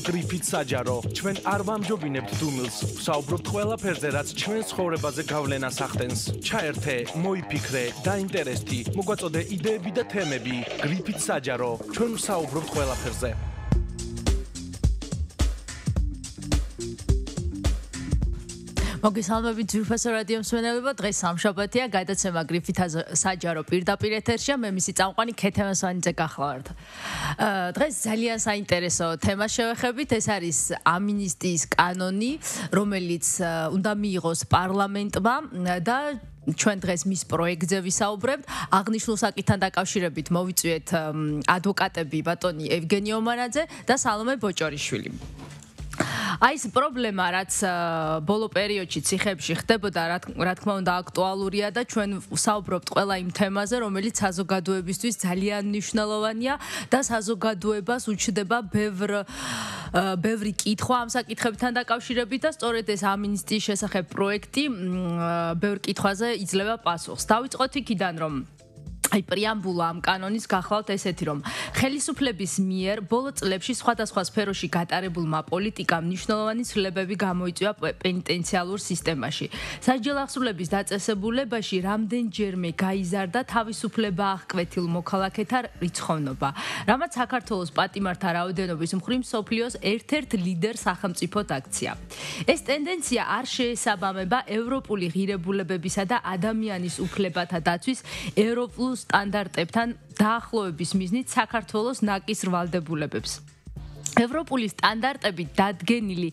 გრიფით საჯარო. ჩვენ არ ვამჯობინებთ დუმილს, ვსაუბრობთ ყველაფერზე, რაც ჩვენ ცხოვრებაზე გავლენას ახდენს. ჩაერთე, მოიფიქრე, დაინტერესდი, მოგვაწოდე იდეები და თემები. გრიფით საჯარო. ჩვენ ვსაუბრობთ ყველაფერზე. მოგესალმებით ძვირფასო რადიო მსმენელებო, დღეს სამშაბათია, გადაცემა გრიფით საჯარო პირდაპირ ეთერშია, მე მისი წამყვანი ქეთემასვანიძე გახლავართ. დღეს ძალიან საინტერესო თემა შევეხებით, ეს არის ამინისტიის კანონი, რომელიც უნდა მიიღოს პარლამენტმა და ჩვენ დღეს მის პროექტზე ვისაუბრებთ. აღნიშნულ საკითხთან დაკავშირებით მოვიწვიეთ ადვოკატები ბატონი ევგენი ომანაძე და სალომე ბოჭორიშვილი. აი ეს პრობლემა, რაც ბოლო პერიოდში ციხეებში ხდებოდა, რა თქმა უნდა აქტუალურია და ჩვენ ვსაუბრობთ ყველა იმ თემაზე, რომელიც საზოგადოებისთვის ძალიან მნიშვნელოვანია და საზოგადოებას უჩნდება ბევრი კითხვა ამ საკითხებთან დაკავშირებით და სწორედ ეს ამინისტიის შესახებ პროექტი ბევრ კითხვაზე იძლევა პასუხს. დავიწყოთ იქიდან, რომ აი პრეამბულა ამ კანონის გახლავთ ესეთი, რომ ხელისუფლების მიერ ბოლო წლებში სხვადასხვა სფეროში გატარებულმა პოლიტიკამ მნიშვნელოვანი ცვლილებები გამოიწვია პენიტენციალურ სისტემაში. სასჯელ აღსრულების დაწესებულებაში რამდენჯერმე გაიზარდა თავისუფლება აღკვეთილ მოქალაქეთა რიცხოვნობა, რამაც საქართველოს პატიმართა რაოდენობის მხრივ მსოფლიოს ერთ-ერთ ლიდერ სახელმწიფოდ აქცია. ეს ტენდენცია არ შეესაბამება ევროპული ღირებულებებისა და ადამიანის უფლებათა დაცვის ევროპულ სტანდარტებთან დაახლოების მიზნით საქართველოს ნაკის ვალდებულებებს. ევროპული სტანდარტები დადგენილი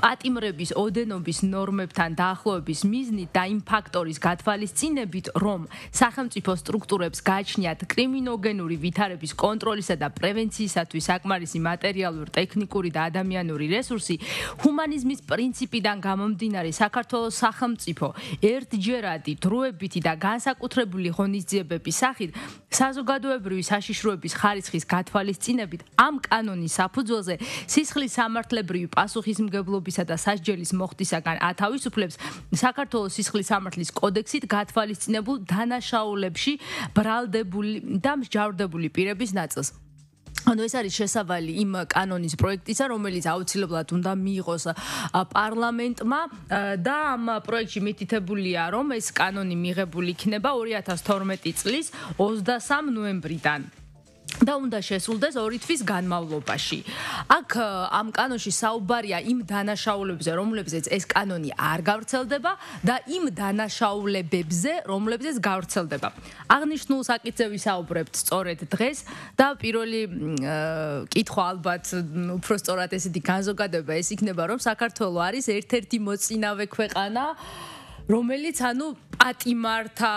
პატიმრების ოდენობის ნორმებთან დაახლოების მიზნით და იმ ფაქტორის გათვალისწინებით, რომ სახელმწიფო სტრუქტურებს გააჩნიათ კრიმინოგენური ვითარების კონტროლისა და პრევენციისათვის საკმარისი მატერიალური, ტექნიკური და ადამიანური რესურსი, ჰუმანიზმის პრინციპიდან გამომდინარე საქართველოს სახელმწიფო ერთჯერადი, დროებითი და განსაკუთრებული ღონისძიებების სახით საზოგადოებრივი საშიშროების ხარისხის გათვალისწინებით ამ კანონის საფუძველზე სისხლის სამართლებრივი პასუხისმგებლობისა და სასჯელის მოხდისაგან ათავისუფლებს საქართველოს სისხლის სამართლის კოდექსით გათვალისწინებულ დანაშაულებში ბრალდებული და მსჯავრდებული პირების ნაწილს. ანუ ეს არის შესავალი იმ კანონის პროექტისა, რომელიც აუცილებლად უნდა მიიღოს პარლამენტმა და ამ პროექტში მითითებულია, რომ ეს კანონი მიღებული იქნება 2012 წლის 23 ნოემბრიდან. და უნდა შესრულდეს 2 თვის განმავლობაში. აქ ამ კანონში საუბარია იმ დანაშაულებებზე, რომლებზეც ეს კანონი არ გავრცელდება და იმ დანაშაულებებზე, რომლებზეც გავრცელდება. აღნიშნულ საკითხზე ვისაუბრებთ სწორედ დღეს და პირველი კითხვა ალბათ უფრო სწორად ესეთი განზოგადება ეს იქნება, რომ საქართველო არის ერთ-ერთი მოწინავე ქვეყანა, რომელიც პატიმართა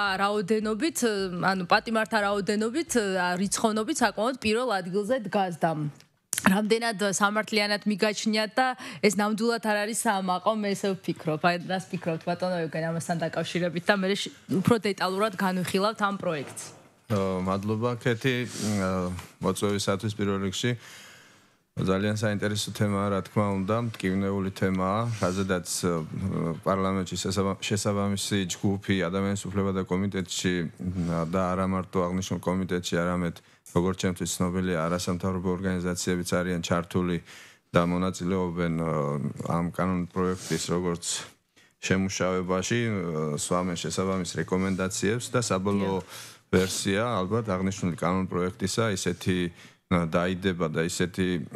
რაოდენობით, რიცხოვნობით საკმაოდ პირველ ადგილზე დგას და რამდენად სამართლიანად მიგაჩნიათ და ეს ნამდვილად არ არის საამაყო, მე ესე ვფიქრობ. აი რას ფიქრობთ ბატონო ევგენი ამასთან დაკავშირებით და მე უფრო დეტალურად განვიხილავთ ამ პროექტს. მადლობა ქეთი მოწვევისათვის პირველ რიგში. ძალიან საინტერესო თემაა, რა თქმა უნდა, მტკივნეული თემაა, რაზედაც პარლამენტში შესაბამისი ჯგუფი ადამიანის უფლებათა კომიტეტში და არა მარტო აღნიშნულ კომიტეტში, არამედ როგორც ჩემთვის ცნობილია, არასამთავრობო ორგანიზაციებიც არიან ჩართული და მონაწილეობენ ამ კანონ პროექტის როგორც შემუშავებაში, სვამენ შესაბამის რეკომენდაციებს და საბოლოო ვერსია ალბათ აღნიშნული კანონ პროექტისა ისეთი დაიდება და ისეთი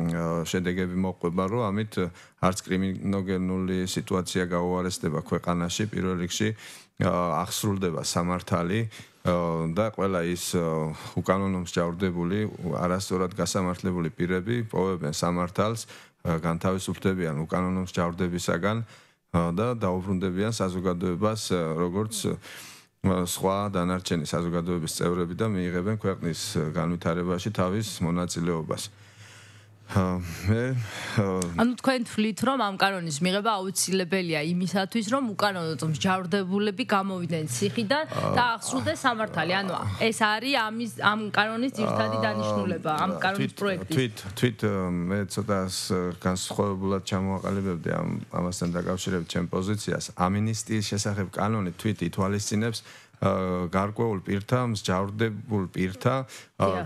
შედეგები მოყვება, რომ ამით არც კრიმინოგენული სიტუაცია გაუარესდება ქვეყანაში, პირველ რიგში აღსრულდება სამართალი და ყველა ის უკანონო მსჯავრდებული, არასწორად გასამართლებული პირები პოვებენ სამართალს, განთავისუფლებიან უკანონო მსჯავრდებისაგან და დაუბრუნდებიან საზოგადოებას, როგორც სხვა დანარჩენი საზოგადოების წევრები და მიიღებენ ქვეყნის განვითარებაში თავის მონაწილეობას. ანუ თქვენ თვლით, რომ ამ კანონის მიღება აუცილებელია იმისათვის, რომ უკანონო მსჯავრდებულები გამოვიდნენ ციხიდან და აღსრულდეს სამართალი. ანუ ეს არის ამ კანონის ძირითადი დანიშნულება, ამ კანონის პროექტის. თვით მე ცოტა განსხვავებულად ჩამოვაყალიბებდი ამასთან დაკავშირებით ჩემ პოზიციას. ამინისტიის შესახებ კანონი თვით ითვალისწინებს გარკვეულ პირთა, მსჯავრდებულ პირთა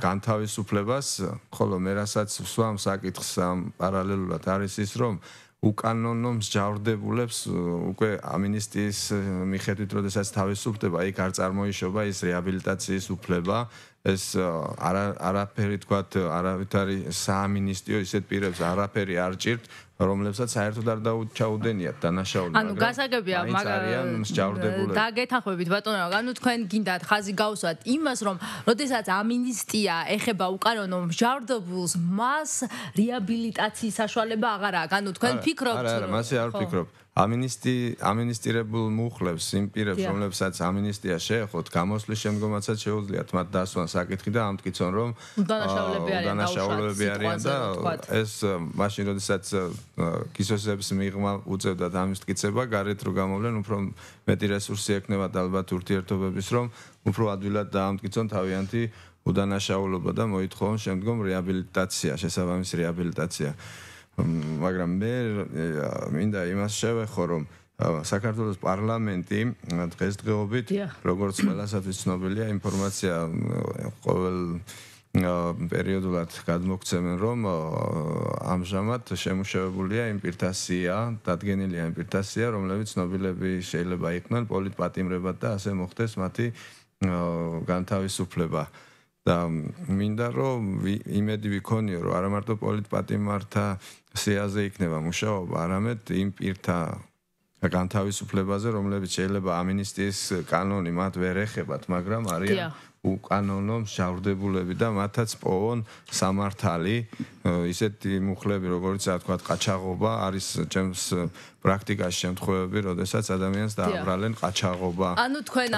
განთავისუფლებას, ხოლო მე რასაც ვსვამ საკითხს პარალელურად არის ის, რომ უკანონო მსჯავრდებულებს უკვე ამინისტიის მიხედვით, როდესაც თავისუფლდება, იქ არ წარმოიშობა ის რეაბილიტაციის უფლება, ეს არაფერი თქვათ, არავითარი საამინისტიო ისეთ პირებს არაფერი არ ჭირთ, რომლებსაც საერთოდ არ დაუჩაუდენიათ დანაშაული, ანუ გასაგებია, მაგრამ დაგეთანხმებით ბატონო, ანუ თქვენ გინდათ ხაზი გავსვათ იმას, რომ როდესაც ამინისტია ეხება უკანონო მსჯავრდებულს, მას რეაბილიტაციის საშუალება აღარ აქვს. ანუ თქვენ ფიქრობთ, არა, მასე არ ვფიქრობ. ამინისტირებულ მუხლებს, იმ პირებს, რომლებსაც ამინისტია შეეხოთ, გამოსვლის შემდგომაცაც შეუძლიათ მათ დასვან საკითხი და ამტკიცონ, რომ დანაშაულებები არიან და ეს მაშინ, როდესაც კისოსების მიღმა უწევდათ ამის მტკიცება, გარეთ რო გამოვლენ, უფრო მეტი რესურსი ექნებათ ალბათ ურთიერთობების, რომ უფრო ადვილად დაამტკიცონ თავიანთი უდანაშაულობა და მოითხოვონ შემდგომ რეაბილიტაცია, შესაბამისი რეაბილიტაცია. მაგრამ მე მინდა იმას შევეხო, რომ საქართველოს პარლამენტი დღესდღეობით, როგორც ყველასათვის ცნობილია, ინფორმაცია ყოველ პერიოდულად გადმოგცემენ, რომ ამჟამად შემუშავებულია იმ პირთა სია, დადგენილია იმ პირთა სია, რომლებიც ცნობილები შეიძლება იყვნენ პოლიტპატიმრებად და ასე მოხდეს მათი განთავისუფლება. და მინდა რომ იმედი ვიქონიო, რომ არა მარტო პოლიტპატიმართა სიაზე იქნება მუშაობა, არამედ იმ პირთა განთავისუფლებაზე, რომლებიც შეიძლება ამინისტიის კანონი მათ ვერ ეხებათ, მაგრამ არიან უკანონო მსჯავრდებულები და მათაც პოვონ სამართალი, ისეთი მუხლები, როგორც თქვა, ყაჩაღობა არის ჩემს პრაქტიკაში შემთხვევები, როდესაც ადამიანს დააბრალენ ყაჩაღობა. ანუ თქვენ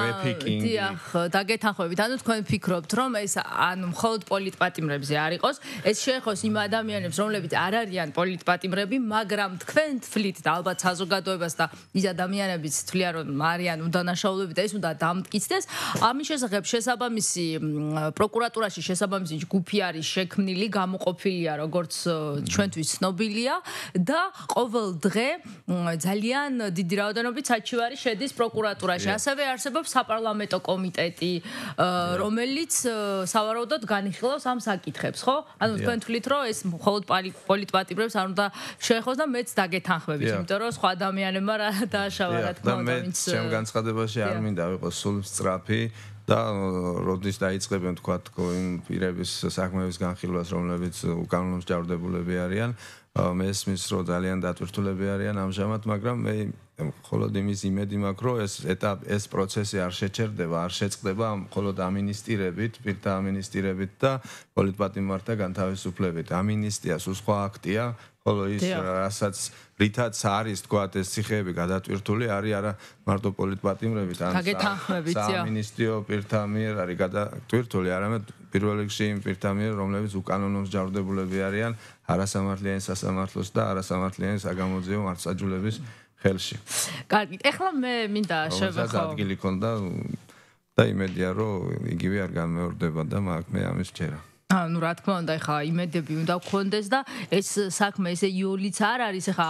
დაგეთანხმებით, ანუ თქვენ ფიქრობთ, რომ ეს ანუ მხოლოდ პოლიტპატიმრებზე არ იყოს, ეს შეეხოს იმ ადამიანებს, რომლებიც არ არიან პოლიტპატიმრები, მაგრამ თქვენ თვლით და ალბათ საზოგადოებას და ის ადამიანებიც თვლიან, რომ არიან უდანაშაულები და ეს უნდა დამტკიცდეს. ამის შესახებ შესაბამისი პროკურატურაში შესაბამისი ჯგუფი არის შექმნილი, გამოყოფილია, როგორც ჩვენთვის ცნობილია და ყოველ დღე ძალიან დიდი რაოდენობით საჩივარი შედის პროკურატურაში. ასევე არსებობს საპარლამენტო კომიტეტი, რომელიც სავარაუდოდ განიხილავს ამ საკითხებს, ხო? ანუ თქვენ თვლით, რომ ეს მხოლოდ პოლიტპატიმრებს არ უნდა შეეხოს და მეც დაგეთანხმებით, იმიტომ რომ სხვა ადამიანებმა რა დააშავა, რა თქმა უნდა, ვინც ჩემ განცხადებაში არ მინდა ვიყოს სულ სწრაფი და როდის დაიწყებენ თქვათ იმ პირების საქმეების განხილვას, რომლებიც უკანონო მსჯავრდებულები არიან, მესმის რომ ძალიან დატვირთულები არიან ამჟამად, მაგრამ მე მხოლოდ იმის იმედი მაქვს, რომ ეს პროცესი არ შეჩერდება, არ შეწყდება მხოლოდ ამინისტირებით, პირთა ამინისტირებით და პოლიტპატიმართა განთავისუფლებით. ამინისტია სულ სხვა აქტია, ხოლო ის რასაც რითაც არის თქვათ ეს ციხეები გადატვირთული არის არა მარტო პოლიტპატიმრებით, ან საამინისტრო პირთა მიერ არის გადატვირთული, არამედ პირველ რიგში იმ პირთა მიერ, რომლებიც უკანონო მსჯავრდებულები არიან არასამართლიანი სასამართლოს და არასამართლიანი საგამოძიებო მართლმსაჯულების ხელში. კარგი, ეხლა მე მინდა შევეხო. ადგილი ქონდა და იმედია, რომ იგივე არ განმეორდება და მე ამის ვჭერა. ну რა თქმა უნდა, ეხა იმედები უნდა გქონდეს და ეს საქმე ესე იოლიც არ არის, ეხა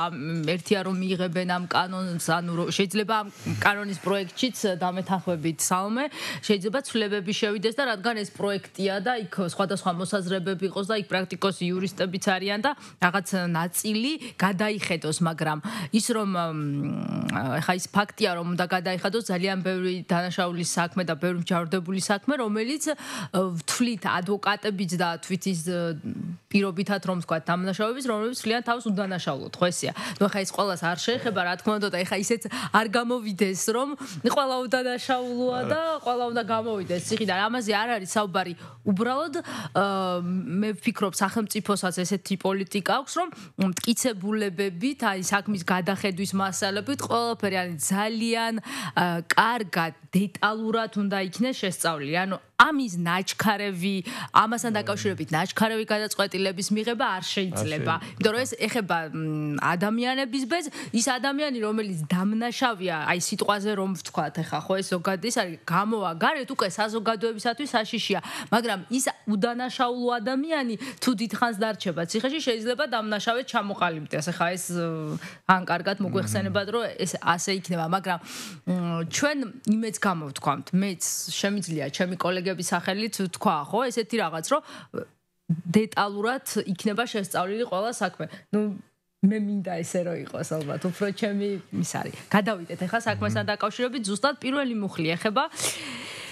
ერთია რომ მიიღებენ ამ კანონს, ანუ შეიძლება ამ კანონის პროექტშიც დამეთანხმებით საომე, შეიძლება ცვლილებები შევიდეს და რადგან ეს პროექტია და იქ სხვადასხვა მოსაზრებები იყოს და იქ პრაქტიკოსი იურისტებიც არიან და რაღაც ნაწილი გადაიხედოს, მაგრამ ის რომ ეხა ის ფაქტია რომ უნდა გადაიხადოს ძალიან ბევრი დანაშაულის საქმე და ბევრი მსჯავრდებული საქმე, რომელიც თვლით ადვოკატები და თვითის პირობითად რომ თქვა დამნაშავების, რომლებიც თვლიან თავს უდანაშაულოდ, ხო ესეა. ნუ ხა ეს ყველას არ შეეხება, რა თქმა უნდა და ეხა ისეც არ გამოვიდეს, რომ ყველა უდანაშაულოა და ყველა უნდა გამოვიდეს ციხიდან. ამაზე არ არის საუბარი. უბრალოდ მე ვფიქრობ, სახელმწიფოსაც ესეთი პოლიტიკა აქვს, რომ მტკიცებულებებით, აი საქმის გადახედვის მასალებით ყველაფერი არის ძალიან კარგად, დეტალურად უნდა იქნეს შესწავლილი. ანუ ამის ნაჩქარევი, ამასთან დაკავშირებით ნაჩქარევი გადაწყვეტილების მიღება არ შეიძლება. იმიტომ რომ ეს ეხება ადამიანების ბედს, ის ადამიანი, რომელიც დამნაშავია, აი სიტყვაზე რომ ვთქვათ, ეხა ხო ეს ზოგადად ის არის გამოვა გარეთ, უკვე საზოგადოებისათვის საშიშია, მაგრამ ის უდანაშაულო ადამიანი თუ დიდხანს დარჩება ციხეში, შეიძლება დამნაშავედ ჩამოყალიბდეს. ეხა ეს ან კარგად მოგვეხსენებათ, რომ ეს ასე იქნება, მაგრამ ჩვენ იმეც გამოვთქვამთ, მეც შემიძლია ჩემი კოლეგების სახელით თქვა, ხო, ესეთი რაღაც, რომ დეტალურად იქნება შესწავლილი ყველა საქმე. მე მინდა ესე რომ იყოს ალბათ, უფრო ჩემი ის არის. გადავიდეთ ახლა საქმესთან დაკავშირებით, ზუსტად პირველი მუხლი ეხება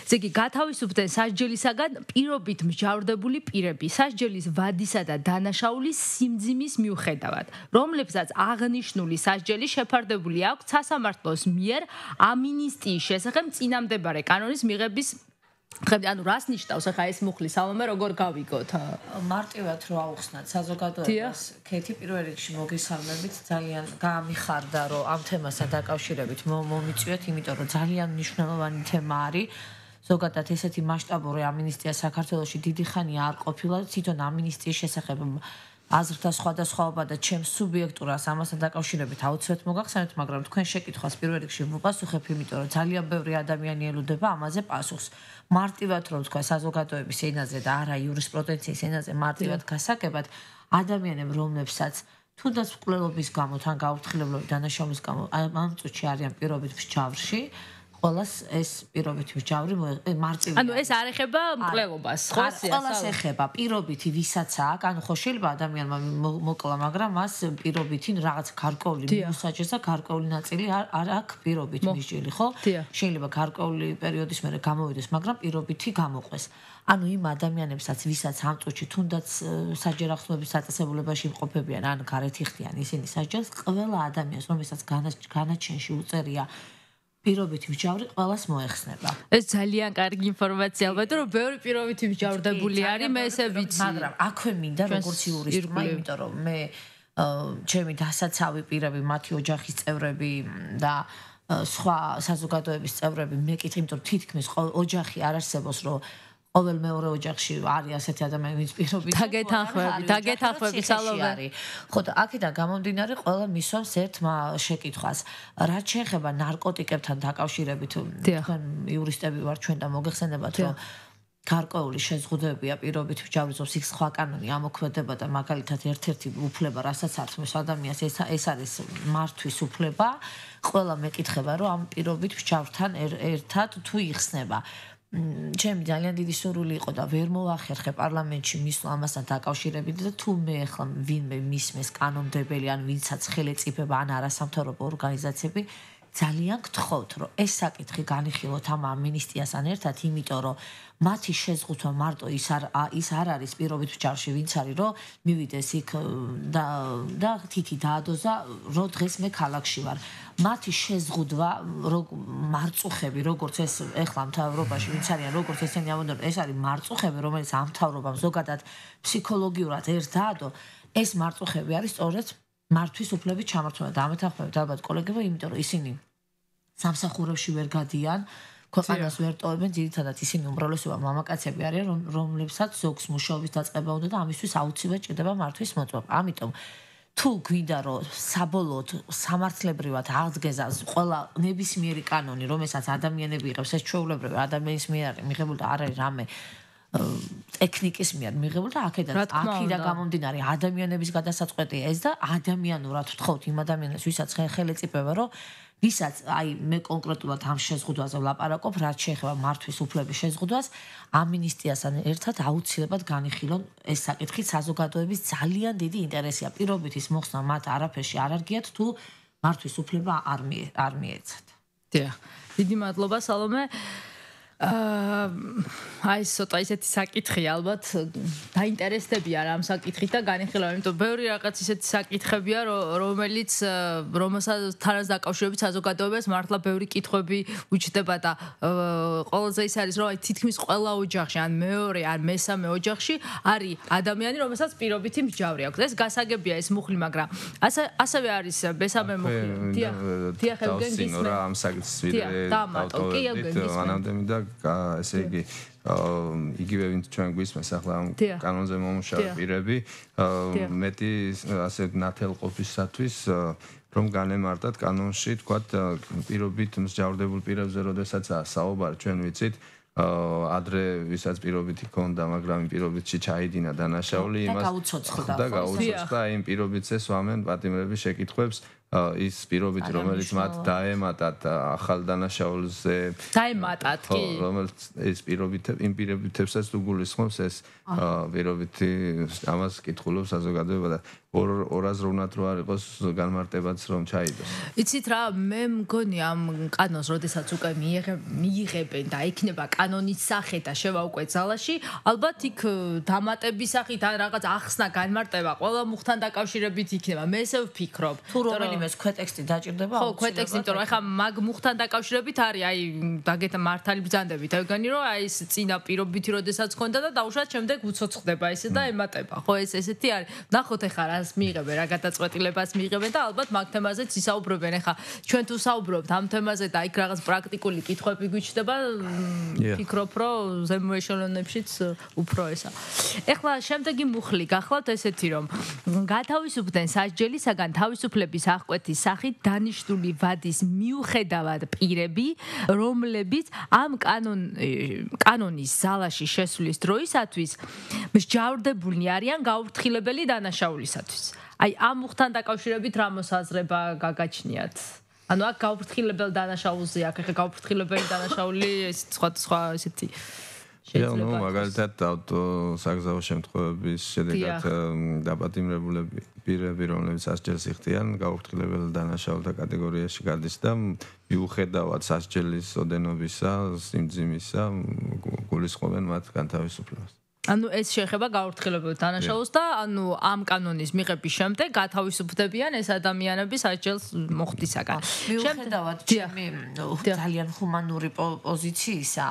ესე იგი, გათავისუფლდნენ სასჯელისაგან პირობით მსჯავრდებული პირები, სასჯელის ვადისა და დანაშაულის სიმძიმის მიუხედავად, რომლებსაც აღნიშნული სასჯელი შეფარდებული აქვს სასამართლოს მიერ ამინისტიის შესახებ წინამდებარე კანონის მიღების ანუ რას ნიშნავს ახლა ეს მუხლი სალომე როგორ გავიგოთ? მარტივად რო აუხსნათ საზოგადოებას, ქეთი პირველ რიგში მოგესალმებით, ძალიან გამიხარდა რომ ამ თემასთან დაკავშირებით მომიწვიეთ, იმიტომ რომ ძალიან მნიშვნელოვანი თემა არის. ზოგადად ესეთი მასშტაბური ამინისტია საქართველოში დიდი ხანია არ ყოფილა, თვითონ ამინისტიის შესახებ აზრთა სხვადასხვაობა და ჩემს სუბიექტურას ამასთან დაკავშირებით აუცილებლად მოგახსენებთ, მაგრამ თქვენ შეკითხვას პირველ რიგში მოპასუხებ, იმიტომ რომ ძალიან ბევრი ადამიანი ელოდება ამაზე პასუხს. მარტივად რომ თქვა საზოგადოების ენაზე და არა იურისპრუდენციის ენაზე მარტივად გასაგებად ადამიანებს რომლებსაც თუნდაც მკვლელობის გამო თან გაურთქლებულობის დანაშაულის გამო ამ წუთში არიან პირობით მსჯავრში ყველას ეს პირობითი მსჯავრი მარტივია. ანუ ეს არ ეხება მკვლელობას, ხო? ყველას ეხება პირობითი ვისაც აქვს, ანუ ხო შეიძლება ადამიანმა მოკლა, მაგრამ მას პირობითი რაღაც გარკვეული მიუსაჯეს და გარკვეული ნაწილი არ აქვს პირობით მისჯილი, ხო? შეიძლება გარკვეული პერიოდის მერე გამოვიდეს, მაგრამ პირობითი გამოყვეს. ანუ იმ ადამიანებსაც, ვისაც ამ წუთში თუნდაც საჯერ ახსნობის საწესებულებაში იმყოფებიან, ან გარეთ იხდიან ისინი სასჯელს, ყველა ადამიანს, რომელსაც განაჩენში უწერია პირობითი მსჯავრი ყველას მოეხსნება. ეს ძალიან კარგი ინფორმაცია, ალბათ რომ ბევრი პირობითი მსჯავრდებული არის, მე ესე ვიცი. მაგრამ აქვე მინდა როგორც იურისტმა, იმიტომ რომ მე ჩემი დასაცავი პირები, მათი ოჯახის წევრები და სხვა საზოგადოების წევრები მეკითხი, იმიტომ რომ თითქმის ოჯახი არ არსებობს, რომ ყოველ მეორე ოჯახში არის ასეთი ადამიანი, ვინც პირობით დაგეთანხმები სალომე. ხო და აქედან გამომდინარე ყველა მისვამს ერთ შეკითხვას. რაც შეეხება ნარკოტიკებთან დაკავშირებით, თქვენ იურისტები ვართ ჩვენ და მოგეხსენებათ, რომ გარკვეული შეზღუდვებია პირობით მსჯავრისას იქ სხვა კანონი ამოქმედება და მაგალითად ერთ-ერთი უფლება, რასაც ართმევს ადამიანს, ეს არის მართვის უფლება. ყველა მეკითხება, რომ ამ პირობით მსჯავრთან ერთად თუ იხსნება. ჩემი ძალიან დიდი სურვილი იყო და ვერ მოვახერხე პარლამენტში მისვლა ამასთან დაკავშირებით და თუ მე ახლა ვინმე მისმეს კანონმდებელი ან ვინცაც ხელეწიფება ან არასამთავრობო ორგანიზაციები ძალიან გთხოვთ რომ ეს საკითხი განიხილოთ ამ ამინისტიასთან ერთად, იმიტომ რომ მათი შეზღუდვა მარტო ის არ არის პირობით მსჯავრში, ვინც არის რომ მივიდეს იქ და თითი დაადოზა რომ დღეს მე ქალაქში ვარ. მათი შეზღუდვა მარწუხები, როგორც ეს ეხლა მთავრობაში ვინც არიან, როგორც ესენი ამბობენ, ეს არის მარწუხები, რომელიც ამ მთავრობამ ზოგადად ფსიქოლოგიურად ერთ დაადო, ეს მარწუხები არის სწორედ მართვის უფლების ჩამორთმევა და ამეთანხმებით ალბათ კოლეგებო, იმიტომ რომ ისინი სამსახურებში ვერ გადიან, ქვეყანას ვერ ტოვებენ, ძირითადად ისინი უმრავლესობა მამაკაცები არიან, რომლებსაც ზოგს მუშაობის დაწყება უნდა და ამისთვის აუცილებლად ჭირდება მართვის მოწმობა. ამიტომ თუ გვინდა რომ საბოლოოდ სამართლებრივად აღდგეზას ყველა ნებისმიერი კანონი, რომელსაც ადამიანები იღებს, ეს ჩვეულებრივი ადამიანის მიერ მიღებული და არ არის რამე ტექნიკის მიერ მიღებული და აქედან გამომდინარე ადამიანების გადასაწყვეტია ეს და ადამიანურად ვთხოვთ იმ ადამიანებს, ვისაც ხელეწიფება, რომ ვისაც აი მე კონკრეტულად ამ შეზღუდვაზე ვლაპარაკობ, რაც შეეხება მართვის უფლების შეზღუდვას, ამინისტიასთან ერთად აუცილებლად განიხილონ ეს საკითხი საზოგადოების ძალიან დიდი ინტერესია. პირობითის მოხსნა მათ არაფერში არ არგიათ თუ მართვის უფლება არ მიეცათ. დიახ. დიდი მადლობა სალომე. აი ცოტა ისეთი საკითხია ალბათ დაინტერესდებიან ამ საკითხით და განიხილავენ, იმიტომ ბევრი რაღაც ისეთი საკითხებია, რომელსაც თანაც დაკავშირებით საზოგადოებას მართლა ბევრი კითხვები უჩნდება და ყველაზე ის არის, რომ აი თითქმის ყველა ოჯახში, ან მეორე, ან მესამე ოჯახში არის ადამიანი, რომელსაც პირობითი მსჯავრი აქვს. ეს გასაგებია ეს მუხლი, მაგრამ ასევე არის მესამე მუხლი. დიახ, ამ საკითხს ვიდრე დავტოვებდით მანამდე და ესე იგი იგივე ვინც ჩვენ გვისმენს ახლა ამ კანონზე მომუშავე პირები მეტი ასე ნათელყოფისათვის რომ განემარტათ კანონში თქვათ პირობით მსჯავრდებულ პირებზე როდესაც საუბარი ჩვენ ვიცით ადრე ვისაც პირობითი ჰქონდა, მაგრამ იმ პირობითში ჩაიდინა დანაშაული იმას და გაუცოცხლდა იმ პირობითზე სვამენ პატიმრების შეკითხვებს ის პირობითი რომელიც მათ დაემატათ ახალ დანაშაულზე დაემატათ კი რომელიც ეს იმ პირობითებსაც თუ გულისხმობს ეს პირობითი ამას კითხულობს საზოგადოება და ორაზროვნად რო არ იყოს განმარტებაც რომ ჩაიდოს. იცით რა მე მგონი ამ კანონს როდესაც უკვე მიიღებენ და იქნება კანონის სახე და შევაუკვეთ ზალაში ალბათ იქ დამატების სახით ან რაღაც ახსნა განმარტება ყველა მუხთან დაკავშირებით იქნება მე ესე ვფიქრობ თუ რომელიმეს ქვეტექსტი დაჭირდება ხო ქვეტექსტი იმიტომ რომ ეხლა მაგ მუხთან დაკავშირებით არის აი დაგეთ მართალი ბრძანდებით ეგენი რომ აი ეს წინა პირობითი როდესაც ქონდა და დაუშვათ შემდეგ უცოცხლდება ესე და ემატება ხო ეს ესეთი არის ნახოთ ეხლა რას მიიღებენ რა გადაწყვეტილებას მიიღებენ და ალბათ მაგ თემაზეც ისაუბრებენ ეხლა ჩვენ თუ საუბრობთ ამ თემაზე და იქ რაღაც პრაქტიკული კითხვები გვიჩნდება ფიქრობ რომ ზემოეშელონებშიც უფრო ესა ეხლა შემდეგი მუხლი გახლავთ ესეთი რომ გათავისუფლდნენ სასჯელისაგან თავისუფლების აღკვეთის სახით დანიშნული ვადის მიუხედავად პირები რომლებიც ამ კანონის ზალაში შესვლის დროისათვის მსჯავრდებულნი არიან გაუფრთხილებელი დანაშაულისათვის აი ამ მუხთან დაკავშირებით რა მოსაზრება გაგაჩნიათ ანუ აქ გაუფრთხილებელ დანაშაულზე აქ ახლა გაუფრთხილებელი დანაშაული ეს სხვა ესეთი შეიძლება მაგალითად ავტოსაგზაო შემთხვევების შედეგად დაპატიმრებულები პირები რომლებიც სასჯელს იხდიან გაუფრთხილებელი დანაშაულთა კატეგორიაში გადის და მიუხედავად სასჯელის ოდენობისა სიმძიმისა გულისხმობენ მათ განთავისუფლებას ანუ ეს შეეხება გაუფრთხილებელ დანაშაულს და ანუ ამ კანონის მიღების შემდეგ გათავისუფლებდებიან ეს ადამიანები სასჯელს მოხდისაგან. მიუხედავად ჩემი ძალიან ჰუმანური პოზიციისა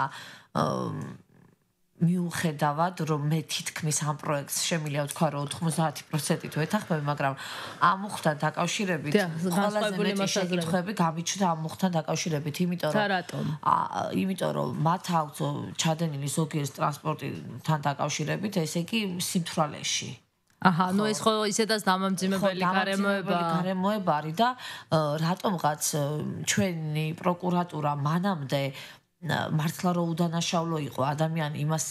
მიუხედავად რომ მე თითქმის ამ პროექტს შემიძლია ვთქვა რომ 90% თუ ეთანხმები, მაგრამ ამ მუხთან დაკავშირებით ყველაზე მეტი შეკითხვები გამიჩნდა ამ მუხთან დაკავშირებით, იმიტომ რომ მათ აქვს ჩადენილი ზოგიერთ ტრანსპორტთან დაკავშირებით, ესე იგი სიმთვრალეში. აჰა, ნუ ეს ხო ისედაც დამამძიმებელი გარემოება არის და რატომღაც ჩვენი პროკურატურა მანამდე მართლა რო უდანაშაულო იყო ადამიანი იმას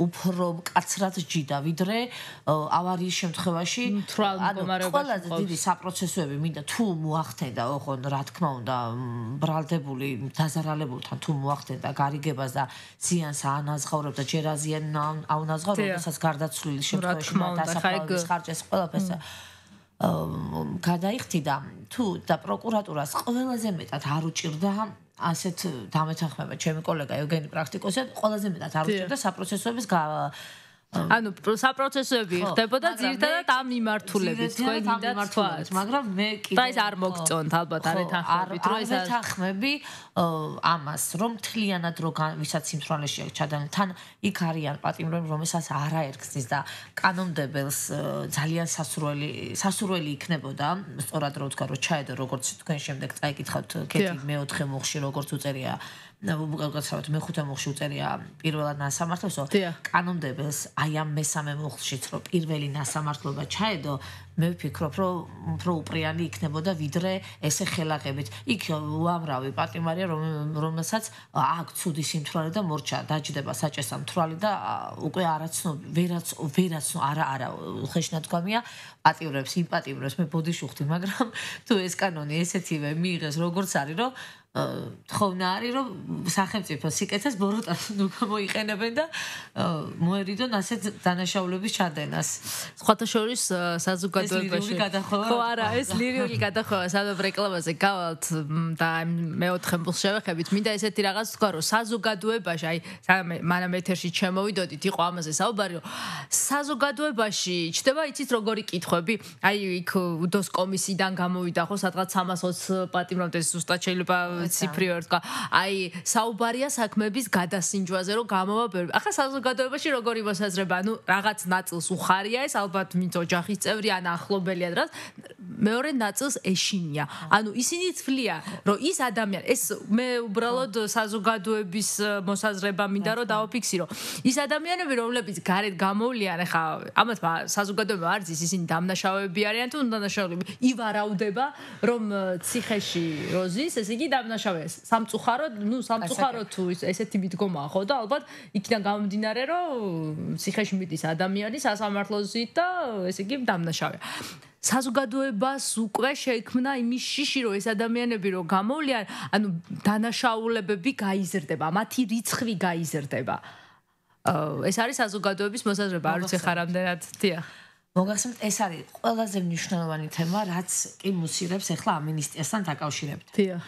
უფრო მკაცრად ჯიდა ვიდრე ავარიის შემთხვევაში ყველაზე დიდი საპროცესოები მინდა თუ მოახდენდა ოღონ რა თქმა უნდა ბრალდებული დაზარალებულთან თუ მოახდენდა გარიგებას და ზიანს აანაზღაურებდა ჯერ აზიან აუნაზღაურებდა როდესაც გარდაცვლილი შემთხვევაში დასაფლავების ხარჯებს ყველაფერს გადაიხდიდა თუ და პროკურატურას ყველაზე მეტად არ უჭირდა ასეთ დამეთანხმება ჩემი კოლეგა ევგენი პრაქტიკოსი ყველაზე მეტად არ უჭირდა საპროცესოების ანუ საპროცესოები ხდებოდა ძირითადად ამ მიმართულებით თქვენ გინდათ თქვა მაგრამ მე კიდე და ეს არ მოგწონთ ალბათ არ ეთანხმებით რომ ეს ეთანხმები ამას რომ თლიანად რო ვისაც სიმთვრალეში აქვს ჩადენილი თან იქ არიან პატიმრები რომელსაც არაერგზის და კანონმდებელს ძალიან სასურველი იქნებოდა სწორად რო ვთქვა რომ ჩაედო როგორც თქვენ შემდეგ წაიკითხავთ კეთი მეოთხე მუხლში როგორც უწერია უბრალოდ მეხუთე მუხლში უწერია პირველად ნასამართლოსო კანონმდებელს აი ამ მესამე მუხლშიც რომ პირველი ნასამართლობა ჩაედო მე ვფიქრობ რომ უფრო უპრიანი იქნებოდა ვიდრე ესე ხელაღებით იქ უამრავი პატიმარია რომელსაც აქ ცუდი სიმთვრალე და მორჩა დაჯდება საჭესა მთვრალი და უკვე ვერაც არა ხეშნა თქვამია პატიმრებს იმპატიმრებს მე ბოდიშუხდი მაგრამ თუ ეს კანონი ესეთივე მიიღეს როგორც არის რომ თხოვნა არის რომ სახელმწიფო სიკეთეს ბოროტას ნუ გამოიყენებენ და მოერიდონ ასეთ დანაშაულების ჩადენას. სხვათა შორის საზოგადოებაში ხო არა ეს ლირიული გადახვევა სადაც რეკლამაზე გავალთ და მეოთხე მუხლს შევეხებით მინდა ესეთი რაღაც თქვა რომ საზოგადოებაში აი მანამ ეთერში ჩემოვიდოდით იყო ამაზე საუბარი რომ საზოგადოებაში ჩდება იცით როგორი კითხვები აი იქ უდოს კომისიიდან გამოვიდა ხო სადღაც 320 პატიმრამდე ზუსტად შეიძლება ციფრი ვერ თქვა. აი, საუბარია საქმების გადასინჯვაზე, რომ გამოვა ბევრი. ახლა საზოგადოებაში როგორი მოსაზრება, ანუ რაღაც ნაწილს უხარია ეს, ალბათ ვინც ოჯახის წევრი ან ახლობელია, მეორე ნაწილს ეშინია. ანუ ისინი თვლიან, რომ ის ადამიანი, ეს მე უბრალოდ საზოგადოების მოსაზრება მინდა რომ დავაფიქსირო. ის ადამიანები, რომლებიც გარეთ გამოვლიან, ახლა ამათ საზოგადოება არის ისინი დამნაშავეები არიან თუ უდანაშაულები. ივარავდება, რომ ციხეში როზის, ესე იგი დამნაშავეა. სამწუხაროდ თუ ესეთი მიდგომაა, ხო და ალბათ იქიდან გამომდინარე, რომ ციხეში მიდის ადამიანი სასამართლოზით და ესე იგი დამნაშავეა. საზოგადოებას უკვე შეიქმნა იმის შიში, რომ ეს ადამიანები რომ გამოვლიან, ანუ დანაშაულებები გაიზრდება, მათი რიცხვი გაიზრდება. ეს არის საზოგადოების მოსაზრება, არ ვიცი ხარ რამდენად დიახ. მოგახსენებთ, ეს არის ყველაზე მნიშვნელოვანი თემა, რაც კი მუსირებს ახლა ამინისტიასთან დაკავშირებით. დიახ.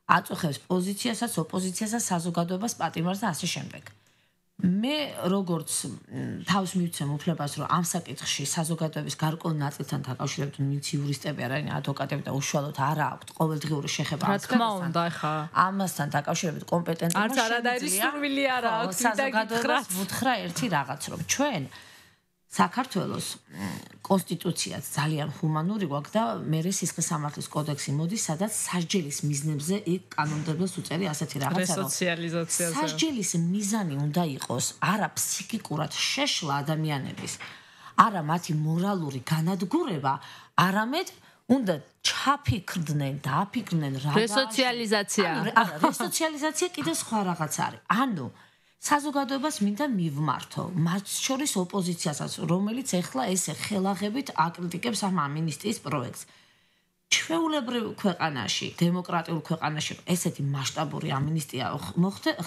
აწუხებს პოზიციასაც, ოპოზიციასაც, საზოგადოებას პატიმარს და ასე შემდეგ. მე როგორც თავს მივცემ უფლებას, რომ ამ საკითხში საზოგადოების გარკვეულ ნაწილთან დაკავშირებით, ვინც იურისტები არიან, ადვოკატები და უშუალოდ არა აქვთ ყოველდღიური შეხება რა თქმა უნდა, ხა. ამასთან დაკავშირებით კომპეტენტებმა არც არადაირი სურვილი არა აქვს საზოგადოებას ვუთხრა ერთი რაღაც, რომ ჩვენ საქართველოს კონსტიტუციაც ძალიან ჰუმანური გვაქვს და მე სისხლის სამართლის კოდექსი მოდის, სადაც სასჯელის მიზნებზე იქ კანონმდებლოს უწერი ასეთი რაღაცა, რომ რესოციალიზაციაზე სასჯელის მიზანი უნდა იყოს არა ფსიქიკურად შეშლა ადამიანების, არა მათი მორალური განადგურება, არამედ უნდა ჩაფიქრდნენ და აფიქრდნენ რა რესოციალიზაცია. არა, რესოციალიზაცია კიდე სხვა რაღაც არის. ანუ საზოგადოებას მინდა მივმართო, მათ შორის ოპოზიციასაც, რომელიც ახლა ესე ხელაღებით აკრიტიკებს ამ ამინისტიის პროექტს. ჩვეულებრივ ქვეყანაში, დემოკრატიულ ქვეყანაში ესეთი მასშტაბური ამინისტია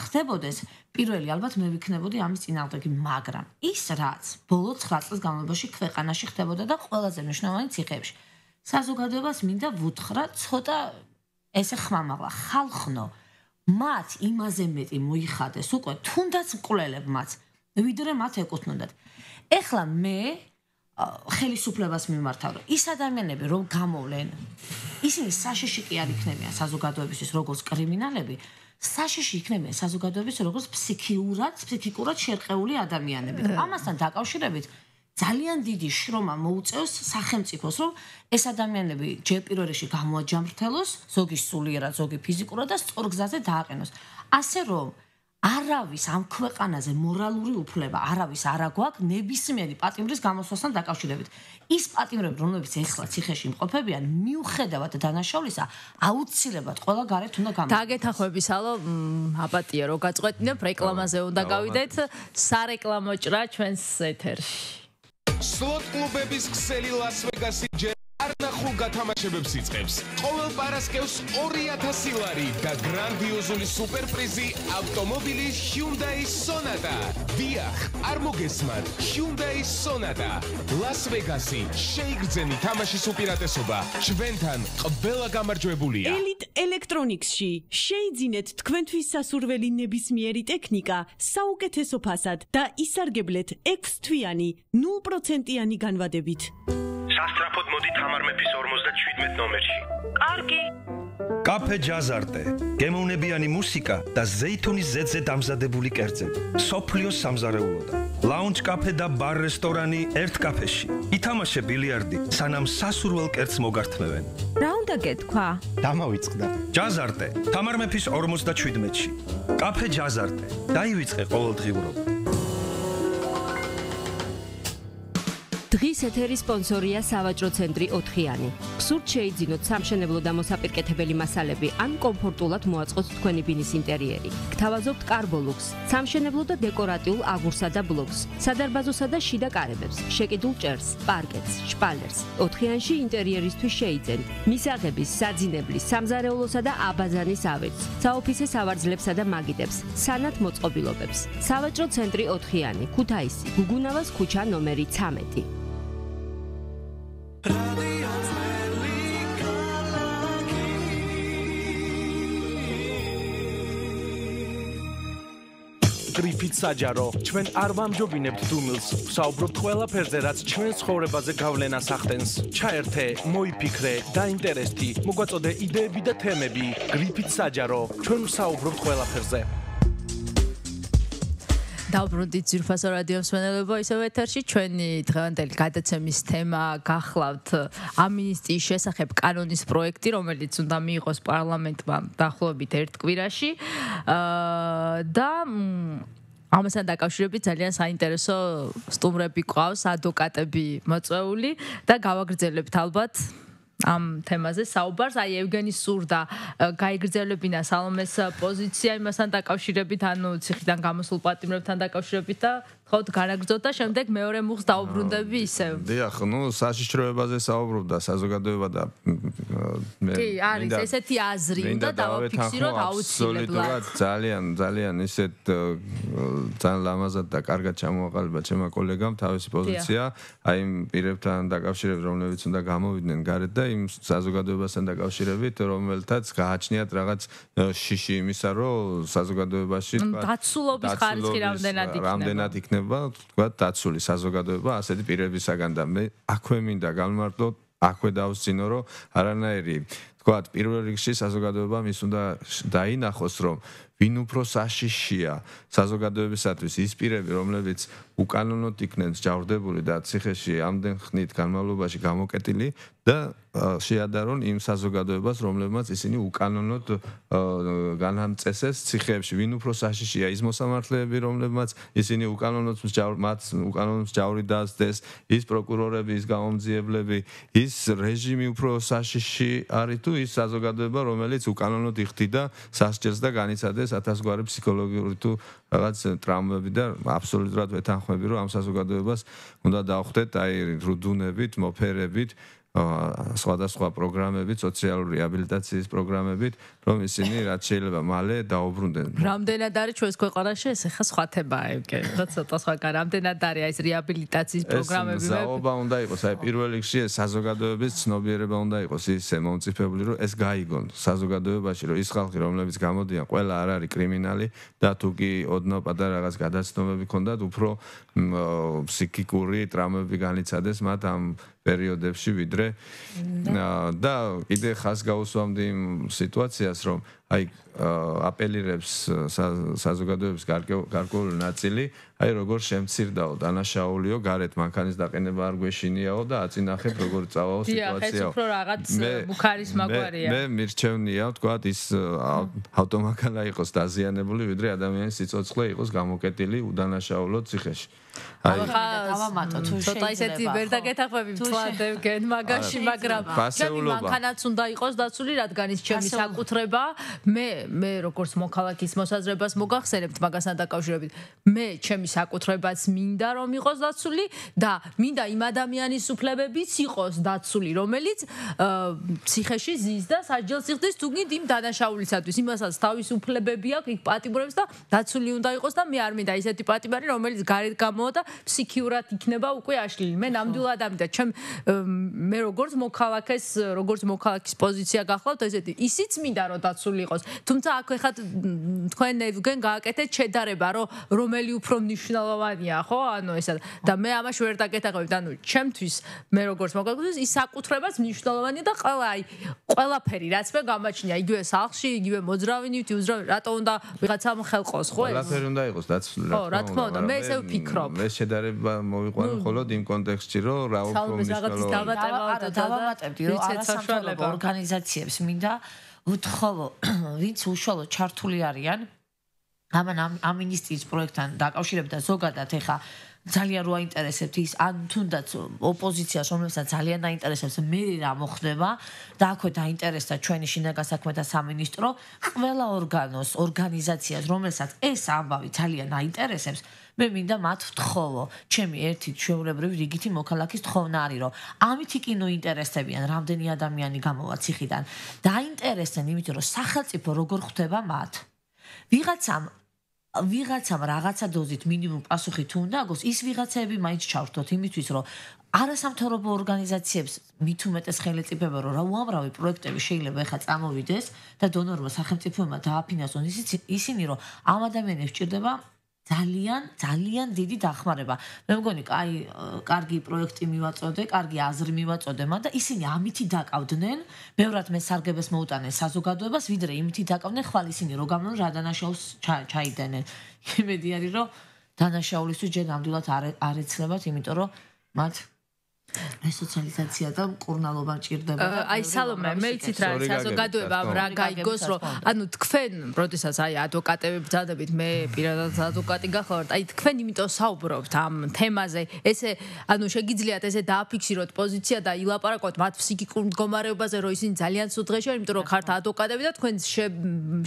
ხდებოდეს, პირველი ალბათ მე ვიქნებოდი ამის წინააღმდეგი, მაგრამ ის რაც ბოლო 9 წლის განმავლობაში ქვეყანაში ხდებოდა და ყველაზე მნიშვნელოვანი ციხეებში. საზოგადოებას მინდა ვუთხრა ცოტა ესე ხმამაღლა, ხალხნო მათ იმაზე მეტი მოიხადეს უკვე თუნდაც მკვლელებმაც, ვიდრე მათ ეკუთვნოდათ. ეხლა მე ხელისუფლებას მიმართავ, რომ ის ადამიანები რომ გამოვლენ, ისინი საშიში კი არ იქნებიან საზოგადოებისთვის როგორც კრიმინალები, საშიში იქნებიან საზოგადოებისთვის როგორც ფსიქიკურად შერყეული ადამიანები. ამასთან დაკავშირებით ძალიან დიდი შრომა მოუწევს სახელმწიფოს, რომ ეს ადამიანები ჯერ პირველ რიგში გამოაჯამრთელოს, ზოგი სულიერად, ზოგი ფიზიკურად და სწორ გზაზე დააყენოს. ასე რომ არავის ამ ქვეყანაზე მორალური უფლება, არავის არ აქვს ნებისმიერი პატიმრის გამოსვლასთან დაკავშირებით. ის პატიმრები, რომლებიც ეხლა ციხეში იმყოფებიან, მიუხედავად დანაშაულისა, აუცილებლად ყველა გარეთ უნდა გამოსვლას. დაგეთანხმებისალო, აპატია რო გაწყვეტინებ, რეკლამაზე უნდა გავიდეთ, სარეკლამო ჭრა ჩვენს ეთერში. სლოტ კლუბების ქსელი ლას-ვეგასი ჯერ არ ნახულ გათამაშებებს იწყებს. ყოველ პარასკევს 2000 ლარი და გრანდიოზული სუპერპრიზი ავტომობილი Hyundai Sonata. დიახ, არ მოგესმათ, Hyundai Sonata. ლას-ვეგასი, შეიგრძენი თამაშის უპირატესობა. ჩვენთან ყველა გამარჯვებულია. Elite Electronics-ში შეიძინეთ თქვენთვის სასურველი ნებისმიერი ტექნიკა საუკეთესო ფასად და ისარგებლეთ 6 თვიანი 0%-იანი განვადებით. სასტრაფოდ მოდი თამარ მეფის 57 ნომერში. კარგი. კაფე ჯაზარტე. გემოვნებიანი მუსიკა და ზეითუნის ზედზე დამზადებული კერძები. სოფლიოს სამზარეულოდან. ლაუნჯ კაფე და ბარ რესტორანი ერთ კაფეში. ითამაშე ბილიარდი, სანამ სასურველ კერძს მოგართმევენ. რა უნდა გეთქვა? დამავიწყდა. ჯაზარტე. თამარ მეფის 57-ში. კაფე ჯაზარტე. დაივიწყე ყოველდღიურობა. დღის ეთერის სპონსორია სავაჭრო ცენტრი 4-იანი. სურთ შეიძინოთ სამშენებლო და მოსაპირკეთებელი მასალები ან კომფორტულად მოაწყოთ თქვენი ბინის ინტერიერი. გთავაზობთ კარბოლუქს, სამშენებლო და დეკორატიულ აგურსა და ბლოკს, სადარბაზოსა და შიდა კარებებს, შეკიდულ ჭერს, პარკეტს, შპალერს. 4-იანში ინტერიერისთვის შეიძენთ მისაღების, საძინებლის, სამზარეულოსა და აბაზანის ავეჯს, საოფისე სავარძლებსა და მაგიდებს, სანათ მოწყობილობებს. სავაჭრო ცენტრი 4-იანი, ქუთაისი, გუგუნავას ქუჩა ნომერი 13. გრიფით საჯარო, ჩვენ არ ვამჯობინებთ დუმილს, ვსაუბრობთ ყველაფერზე, რაც ჩვენ ცხოვრებაზე გავლენას ახდენს. ჩაერთე, მოიფიქრე, დაინტერესდი, მოგვაწოდე იდეები და თემები. გრიფით საჯარო, ჩვენ ვსაუბრობთ ყველაფერზე. დავბრუნდით ძირფასო რადიო მსმენელებო, ისევ ეთერში ჩვენი დღევანდელი გადაცემის თემა გახლავთ ამინისტიის შესახებ კანონის პროექტი, რომელიც უნდა მიიღოს პარლამენტმა დაახლოებით ერთ კვირაში. და ამასთან დაკავშირებით ძალიან საინტერესო სტუმრები გვყავს, ადვოკატები მოწვეული და გავაგრძელებთ ალბათ ამ თემაზე საუბარს. აი ევგენი სურდა გაიგრძელებინა სალომეს პოზიცია იმასთან დაკავშირებით, ანუ ციხიდან გამოსულ პატიმრებთან დაკავშირებით და ხოთ განაგრძოთ და შემდეგ მეორე მუხს დაუბრუნდები ისევ. დიახ, საშიშროებაზე საუბრობდა საზოგადოება და მე კი, არის ესეთი აზრი უნდა დავაფიქსიროთ აუცილებლად. ძალიან ისეთ ძალიან ლამაზად და კარგად ჩამოაყალიბა ჩემმა კოლეგამ თავისი პოზიცია, აი იმ პირებთან დაკავშირებით, რომლებიც უნდა გამოვიდნენ გარეთ და იმ საზოგადოებასთან დაკავშირებით, რომელთაც გააჩნიათ რაღაც შიში იმისა, რომ საზოგადოებაში დაცულობის ხარისხი რამდენად იქნება, თქვა დაცული საზოგადოება ასეთი პირებისაგან და მე აქვე მინდა გამმართლოთ, აქვე დავსწინო, რომ არანაირი თქვა პირველ რიგში საზოგადოებამ ის უნდა დაინახოს, რომ ვინ უფრო საშიშია საზოგადოებისათვის ის პირები, რომლებიც უკანონოდ იქნენ ჯავრდებული და ციხეში ამდენ ხნით განმავლობაში გამოკეტილი და შეადარონ იმ საზოგადოებას, რომლებმაც ისინი უკანონოდ განამწესეს ციხეებში. ვინ უფრო საშიშია ის მოსამართლეები, რომლებმაც ისინი უკანონოდ ჯავრი დაასდეს, ის პროკურორები, ის გამომძიებლები, ის რეჟიმი უფრო საშიში არის თუ ის საზოგადოება, რომელიც უკანონოდ იხდიდა სასჯელს და განიცადეს ათასგვარი ფსიქოლოგიური თუ რაღაც ტრამვები და აბსოლუტურად ვეთანხმები, რომ ამ საზოგადოებას უნდა დავხვდეთ აი რუდუნებით, მოფერებით, სხვადასხვა პროგრამებით, სოციალური რეაბილიტაციის პროგრამებით, რომ ისინი რაც შეიძლება მალე დაუბრუნდნენ. რამდენად არის ჩვენს ქვეყანაში ეს ხა სხვა თემაა, ევგენი. და ცოტა სხვა რამდენად არის ეს რეაბილიტაციის პროგრამები? ეს ზაობა უნდა იყოს, აი პირველ რიგში ეს საზოგადოების ცნობიერება უნდა იყოს ისე მომწიფებული, რომ ეს გაიგონ საზოგადოებაში, რომ ის ხალხი, რომლებიც გამოდიან, ყველა არ არის კრიმინალი და თუ კი ოდნავ პატარა რაღაც გადაცნობები ქონდათ, უფრო ფსიქიკური ტრამვები განიცადეს მათ ამ პერიოდებში ვიდრე და კიდე ხას გაუსვამდი იმ სიტუაციას, რომ აი აპელირებს საზოგადოების გარკვეული ნაწილი, აი როგორ შემცირდაო, დანაშაულიო, გარეთ მანქანის დაყენება არ გვეშინიაო და აწინახეთ როგორ წავაო სიტუაციაო. დიახ, ეს უფრო რაღაც მუქარის მაგვარია. მე მირჩევნია, ვთქვათ, ის ავტომანქანა იყოს დაზიანებული, ვიდრე ადამიანის სიცოცხლე იყოს გამოკეტილი უდანაშაულო ციხეში. აი დავამატო თუ შეიძლება. ცოტა ისეთი ვერ დაგეთახმები მთლად ევგენ მაგაში, მაგრამ მანქანაც უნდა იყოს დაცული, რადგან ის ჩემი საკუთრება. მე როგორც მოქალაქის მოსაზრებას მოგახსენებთ მაგასთან დაკავშირებით. მე ჩემი საკუთრებაც მინდა რომ იყოს დაცული და მინდა იმ ადამიანის უფლებებიც იყოს დაცული, რომელიც ციხეში ზის და სასჯელს იხდის თუნდაც იმ დანაშაულისათვის. იმასაც თავის უფლებები აქვს, იქ პატიმრებს და დაცული უნდა იყოს და მე არ მინდა ისეთი პატიმარი, რომელიც გარეთ გამო და ფსიქიურად იქნება უკვე აშლილი. მე ნამდვილად ამიტომ მე როგორც მოქალაქის პოზიცია გახლავთ ესეთი. ისიც მინდა რომ დაცული იყოს. თუმცა აქ ეხლა თქვენ ევგენ გააკეთეთ შედარება, რომ რომელი უფრო მნიშვნელოვანია, ხო? ანუ ესა და მე ამაში ვერ დაგეთახმებით. ანუ ჩემთვის მე როგორც მოქალაქის ის საკუთრებაც მნიშვნელოვანია და ყველაფერი რაც მე გამაჩნია, იგივე სახლში, იგივე მოძრავინით, რატო უნდა ვიღაცამ ხელყოს, ხო? ყველაფერი უნდა იყოს დაცული. ხო, რა თქმა უნდა, მე ესე ვფიქრობ. მე შედარება მოვიყვანე მხოლოდ იმ კონტექსტში, რომ რა უფრო მნიშვნელოვანია. დავამატებდი, რომ არასამთავრობო ორგანიზაციებს მინდა უთხოვო, ვინც უშუალოდ ჩართული არიან ამ ამინისტიის პროექტთან დაკავშირებით და ზოგადად ეხა ძალიან რო აინტერესებთ ის ან თუნდაც ოპოზიციას, რომელსაც ძალიან დაინტერესებს მე რა მოხდება და აქვე დაინტერესდა ჩვენი შინაგან საქმეთა სამინისტრო, ყველა ორგანიზაციას, რომელსაც ეს ამბავი ძალიან აინტერესებს, მე მინდა მათ ვთხოვო, ჩემი ერთი ჩვეულებრივი რიგითი მოქალაქის თხოვნა არის, რომ ამითი კინო ინტერესებიან, რამდენი ადამიანი გამოვა ციხიდან, დაინტერესდნენ იმიტომ, რომ სახელმწიფო როგორ ხვდება მათ. ვიღაცამ რაღაცა დოზით მინიმუმ პასუხი თუ უნდა აგოს, ის ვიღაცები მაინც ჩავრთოთ იმისთვის, რომ არასამთავრობო ორგანიზაციებს მით უმეტეს ხელმწიფება, რომ რა უამრავი პროექტები შეიძლება ეხა წამოვიდეს და დონორმა სახელმწიფოებმა დააფინანსონ ისინი, რომ ამ ადამიანებს სჭირდება ძალიან დიდი დახმარება. მე მგონი, კარგი პროექტი მივაწოდე, კარგი აზრი მივაწოდე, მაგრამ ისინი ამითი დაკავდნენ, ბევრად მე სარგებელს მოუტანენ საზოგადოებას, ვიდრე იმითი დაკავდნენ, ხვალ ისინი რო გამონ რა დანაშაულს ჩაიდენენ. იმედი არის, რომ დანაშაულისთვის ჯერ ნამდვილად არ ეცლებათ, იმიტომ რომ მათ რესოციალიზაცია და მკურნალობა მჭირდება. აი სალომე, მე იცით რა საზოგადოება რა გაიგოს, რომ ანუ თქვენ, როდესაც აი ადვოკატები ბრძანდებით, მე პირადად ადვოკატი გახლავართ, აი თქვენ იმიტომ საუბრობთ ამ თემაზე, ესე ანუ შეგიძლიათ ესე დააფიქსიროთ პოზიცია და ილაპარაკოთ მათ ფსიქიკურ მდგომარეობაზე, რომ ისინი ძალიან ცუდ დღეშია, იმიტომ რომ ხართ ადვოკატები და თქვენ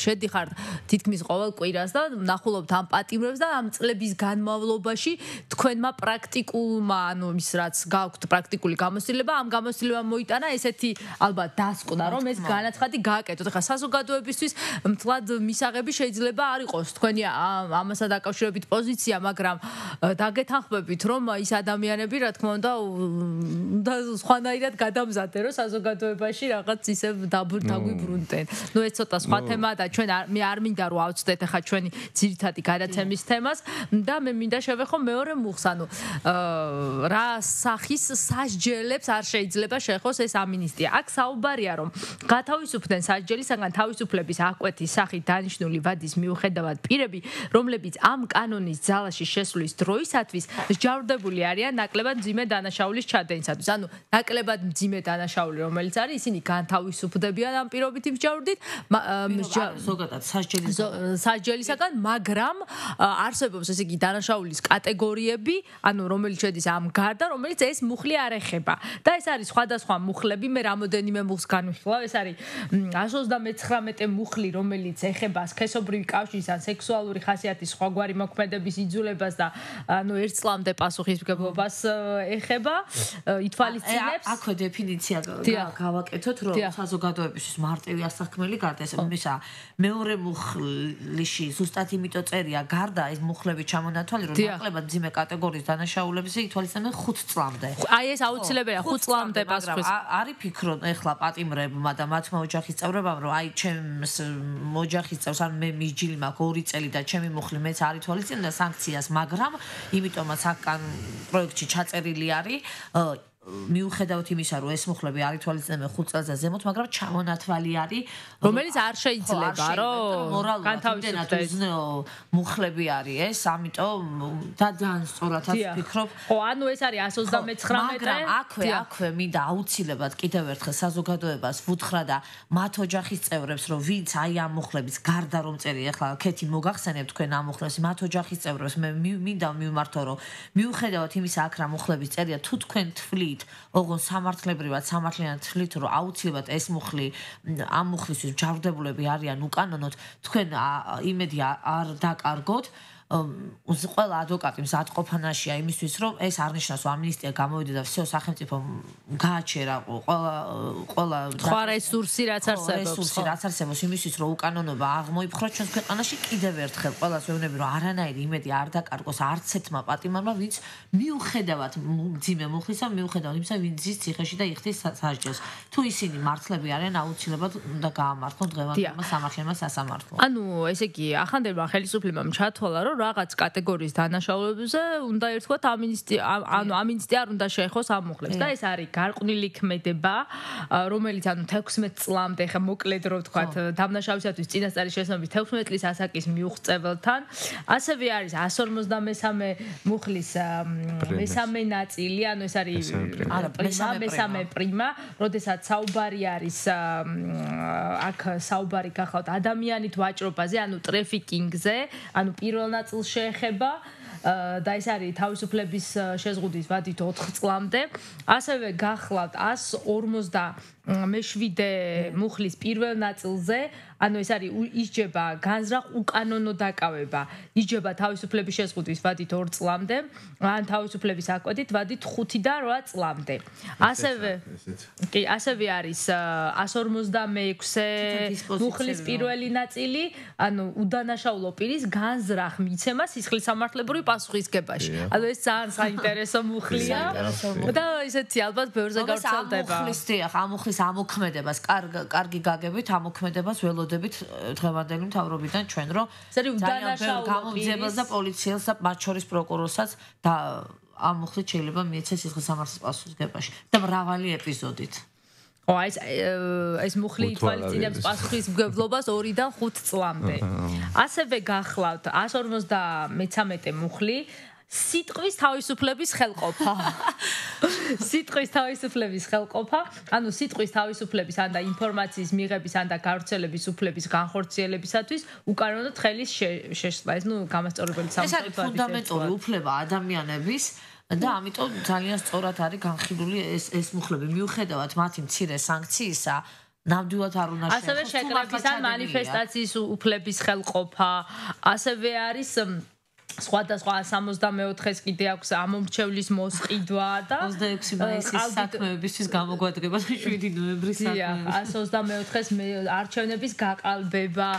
შედიხართ თითქმის ყოველ კვირას და ნახულობთ ამ პატიმრებს და ამ წლების განმავლობაში თქვენმა პრაქტიკულმა, ანუ ის რაც გაქვთ პრაქტიკული გამოცდილება, ამ გამოცდილებამ მოიტანა ესეთი ალბათ დასკვნა, რომ ეს განაცხადი გააკეთოთ. ახლა საზოგადოებისთვის მთლად მისაღები შეიძლება არ იყოს თქვენი ამასთან დაკავშირებით პოზიცია, მაგრამ დაგეთანხმებით, რომ ის ადამიანები, რა თქმა უნდა სხვანაირად გადამზადდნენ, რომ საზოგადოებაში რაღაც ისევ დაგვიბრუნდნენ. ნუ ეს ცოტა სხვა თემაა და ჩვენ მე არ მინდა რომ ავწდეთ ახლა ჩვენი ძირითადი გადაცემის თემას და მე მინდა შევეხო მეორე მუხს, ანუ რა სახის სასჯელებს არ შეიძლება შეეხოს ეს ამინისტია. აქ საუბარია, რომ გათავისუფლდნენ სასჯელისაგან თავისუფლების აკვეთის სახით დანიშნული ვადის მიუხედავად პირები, რომლებიც ამ კანონის ძალაში შესვლის დროისათვის მსჯავრდებული არიან ნაკლებად მძიმე დანაშაულის ჩადენისათვის. ანუ ნაკლებად მძიმე დანაშაული, რომელიც არის, ისინი განთავისუფლდებიან ამ პირობითი მსჯავრდით, ზოგადად სასჯელისაგან, მაგრამ არსებობს ესე იგი დანაშაულის კატეგორიები, ანუ რომელიც შედის ამ გარდა, რომელიც ეს მუხლი არ ეხება. და ეს არის სხვადასხვა მუხლები, მე რამოდენიმე მუხლს განვიხილავ, ეს არის 139 მუხლი, რომელიც ეხება სქესობრივი კავშირის ან სექსუალური ხასიათის სხვაგვარი მოქმედების იძულებას და ანუ ერთ წლამდე პასუხისმგებლობას ეხება, ითვალისწინებს. აქვე დეფინიცია გავაკეთოთ, რომ საზოგადოებისთვის მარტივი ასახმელი გარდა ეს ისა მეორე მუხლიში ზუსტად იმიტომ წერია გარდა ეს მუხლები ჩამონათვალი, რომ ნაკლებად მძიმე კატეგორიის დანაშაულებზე ითვალისწინებენ 5 წლამდე. აი ეს აუცილებელია 5 წლამდე პასუხის. არის ფიქრობ ეხლა პატიმრებმა და მათმა ოჯახის წევრებმა, რომ აი ჩემს ოჯახის წევრს ან მე მიჯილი მაქვს 2 წელი და ჩემი მუხლი მეც არ ითვალისწინებდა სანქციას, მაგრამ იმიტომაც აქ პროექტში ჩაწერილი არის მიუხედავად იმისა, რომ ეს მუხლები არ ითვალისწინებენ 5 წელზე ზემოთ, მაგრამ ჩამონათვალი არის, რომელიც არ შეიძლება, რომ განთავისუფლდეს უზნეო მუხლები არის ეს, ამიტომ და ძალიან სწორადაც ვფიქრობ. ხო, ანუ ეს არის 139, მაგრამ აქვე მინდა აუცილებლად კიდევ ერთხელ საზოგადოებას ვუთხრა და მათ ოჯახის წევრებს, რომ ვინც აი ამ მუხლების გარდა რომ წერია, ახლა ქეთი მოგახსენებთ თქვენ ამ მუხლებს, მათ ოჯახის წევრებს მე მინდა მივმართო, რომ მიუხედავად იმისა, აქ რა მუხლების წერია, თუ თქვენ თვლით ოღონდ სამართლებრივად სამართლიანად თვლით, რომ აუცილებლად ეს მუხლი ამ მუხლისთვის ჯავრდებულები არიან უკანონოდ, თქვენ იმედი არ დაკარგოთ. ყველა ადვოკატი მზადყოფანაშია იმისთვის, რომ ეს არ ნიშნავს, რომ ამინისტია გამოვიდა და всё სახელმწიფო გააჩერა ყველა სხვა რესურსი რაც არსებობს იმისთვის, რომ უკანონობა აღმოიფხვრა ჩვენს ქვეყანაში კიდევ ერთხელ ყველას ვეუბნები, რომ არანაირი იმედი არ დაკარგოს არც ერთმა პატიმარმა, ვინც მიუხედავად მძიმე მუხლისა, მიუხედავად იმისა, ვინც ზის ციხეში და იხდის სასჯელს. თუ ისინი მართლები არიან, აუცილებლად უნდა გაამართლონ დღევანდელმა სამართლებმა სასამართლო. ანუ ესე იგი, ახანდებმა ხელისუფლებამ ჩათვალა, რომ რაღაც კატეგორიის დანაშაულებებზე უნდა ერთგვარად ამინისტია არ უნდა შეეხოს ამ მუხლებს და ეს არის გარყვნილი ქმედება, რომელიც ანუ 16 წლამდე ხა მოკლედ რო ვთქვათ, დამნაშავისათვის წინასწარი შესაბამის 16 წლის ასაკის მიუღწეველთან, ასევე არის 153 მუხლის მესამე ნაწილი, ანუ ეს არის მესამე პრიმა, როდესაც საუბარი არის აქ საუბარი გახავთ ადამიანით ვაჭრობაზე, ანუ ტრეფიკინგზე, ანუ პირველ ნაწილს შეეხება და ეს არის თავისუფლების შეზღუდვის ვადით 4 წლამდე. ასევე გახლავთ 157 მუხლის პირველ ნაწილზე, ანუ ეს არის ისჯება განზრახ უკანონო დაკავება. ისჯება თავისუფლების შეზღუდვის ვადით 2 წლამდე, ან თავისუფლების აკვეთით ვადით 5 და 8 წლამდე. ასევე არის 156 მუხლის პირველი ნაწილი, ანუ უდანაშაულო პირის განზრახ მიცემა სისხლის სამართლებრივი პასუხისგებაში. ანუ ეს ძალიან საინტერესო მუხლია და ისეთი ალბათ ბევრზე გავრცელდება. ამ მუხლის ამოქმედებას, კარგი გაგებით ამოქმედებას ველოდებით დღევანდელი მთავრობიდან ჩვენ, რომ უდანაშაულო გამომძიებას და პოლიციელს და მათ შორის პროკურორსაც და ამ მუხლით შეიძლება მიეცეს სისხლის სამართლის პასუხისგებაში და მრავალი ეპიზოდით. ეს მუხლი ითვალისწინებს პასუხისმგებლობას 2-დან 5 წლამდე. ასევე გახლავთ 153 მუხლი სიტყვის თავისუფლების ხელყოფა. სიტყვის თავისუფლების ხელყოფა, ანუ სიტყვის თავისუფლების ან და ინფორმაციის მიღების ან და გავრცელების უფლების განხორციელებისათვის უკანონო ხელის შეშლა. ეს გამასწორებელი სამართლებრივი ეს არის ფუნდამენტური უფლება ადამიანების და ამიტომ ძალიან სწორად არის განხილული ეს მუხლები მიუხედავად მათი მცირე სანქციისა ნამდვილად არ უნდა შეეხოს. ასევე შეკრების ან მანიფესტაციის უფლების ხელყოფა, ასევე არის სხვადასხვა 64-ს კიდე აქვს ამომრჩევლის მოსყიდვა და 26 მაისის საქმეებისთვის გამოგვადგება 7 ნოემბრის საქმეები. 124-ს არჩევნების გაყალბება,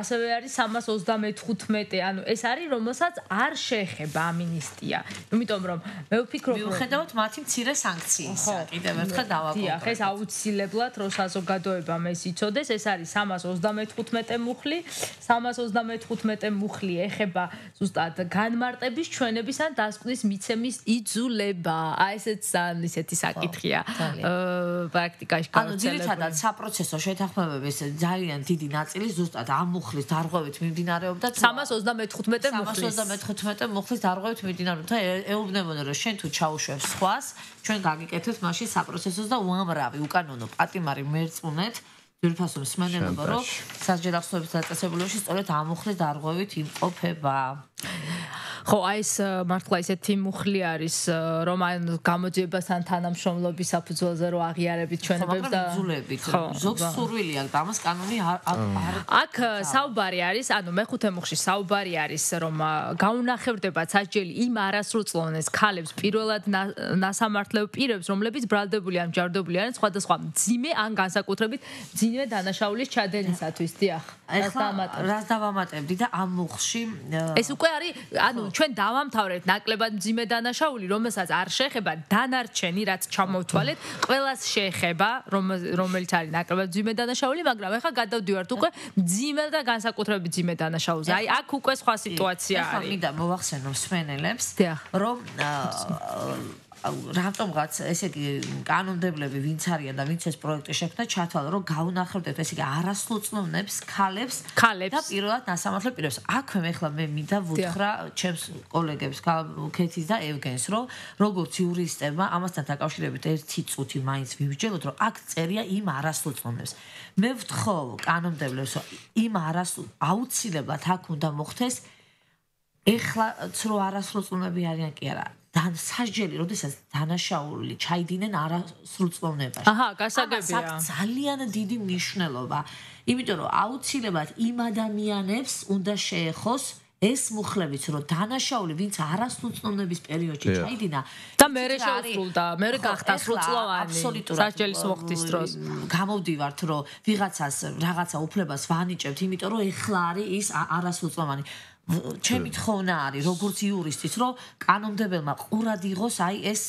ასევე არის 335, ანუ ეს არის რომელსაც არ შეეხება ამინისტია. იმიტომ რომ მე ვფიქრობ რომ მიუხედავად მათი მცირე სანქციისა, კიდევ ერთხელ დავაკონტროლებ. ეს აუცილებლად რო საზოგადოებამ ეს იცოდეს, ეს არის 335 მუხლი, 335 მუხლი ეხება ზუსტად განმარტების ჩვენების ან დასკვნის მიცემის იძულება. ესეც ისეთი საკითხია. პრაქტიკაში გავრცელებული. ანუ ძირითადად საპროცესო შეთანხმებების ძალიან დიდი ნაწილი ზუსტად ამ მუხლის დარღვევით მიმდინარეობდა 335 მუხლის დარღვევით მიმდინარეობდა. ეუბნებოდნენ რომ შენ თუ ჩაუშვებს სხვას, ჩვენ გაგიკეთებთ მაშინ საპროცესოს და უამრავი უკანონო პატიმარი მერწმუნეთ ძირფასო მსმენელობა რომ სასჯელ ახსოვების დაწესებულებაში სწორედ ამ მუხლის დარღვევით იმყოფება. ხო, ეს მართლა ისეთი მუხლი არის, რომ ან გამოძიებასთან თანამშრომლობის საფუძველზე რო აღიარებით ჩვენებებს და ზოგს სურვილი აქვს, ამას კანონი არ აქ საუბარი არის, ანუ მეხუთე მუხლში საუბარი არის, რომ გაუნახებდება სასჯელი იმ არასრულწლოვანეს ქალებს პირველად ნასამართლებ პირებს, რომლებიც ბრალდებული ან ჯარდებული არიან სხვადასხვა მძიმე ან განსაკუთრებით მძიმე დანაშაულის ჩადენისათვის. დიახ, რას დავამატებდი და ამ მუხლში ეს უკვე არის, ანუ ჩვენ დავამთავრებთ ნაკლებად მძიმე დანაშაული, რომელსაც არ შეეხება დანარჩენი, რაც ჩამოვთვალეთ, ყველას შეეხება, რომელიც არის ნაკლებად მძიმე დანაშაული, მაგრამ ეხლა გადავდივართ უკვე მძიმე და განსაკუთრებით მძიმე დანაშაულზე. აი, აქ უკვე სხვა სიტუაცია არის. ეხლა მინდა მოვახსენო მსმენელებს, რომ რატომღაც ესე იგი კანონმდებლები ვინც არიან და ვინც ეს პროექტი შექმნა ჩათვალა რომ გაუნახებდეთ ესე იგი არასრულწლოვნებს ქალებს და პირველად ნასამართლებ პირებს. აქვე მე ხლა მე მინდა ვუთხრა ჩემს კოლეგებს ქეთის და ევგენს რომ როგორც იურისტებმა ამასთან დაკავშირებით ერთი წუთი მაინც ვივსჯელოთ რომ აქ წერია იმ არასრულწლოვნებს. მე ვთხოვ კანონმდებლებს რომ იმ აუცილებლად აქ უნდა მოხდეს ეხლაც რო არასრულწლოვნები არიან კი არა სასჯელი, როდესაც დანაშაული ჩაიდინენ არასრულწლოვნებაში. აჰა, გასაგებია. ძალიან დიდი მნიშვნელობა. იმიტომ რომ აუცილებლად იმ ადამიანებს უნდა შეეხოს ეს მუხლებიც, რომ დანაშაული, ვინც არასრულწლოვნების პერიოდში ჩაიდინა და მერე შეუსრულდა, მერე გახდა სრულწლოვანი სასჯელის მოხდის დროს. გამოვდივართ, რომ ვიღაცას რაღაცა უფლებას ვანიჭებთ, იმიტომ რომ ეხლა არის ის არასრულწლოვანი. ჩემი თხოვნა არის როგორც იურისტის რომ კანონმდებელმა ყურად იყოს აი ეს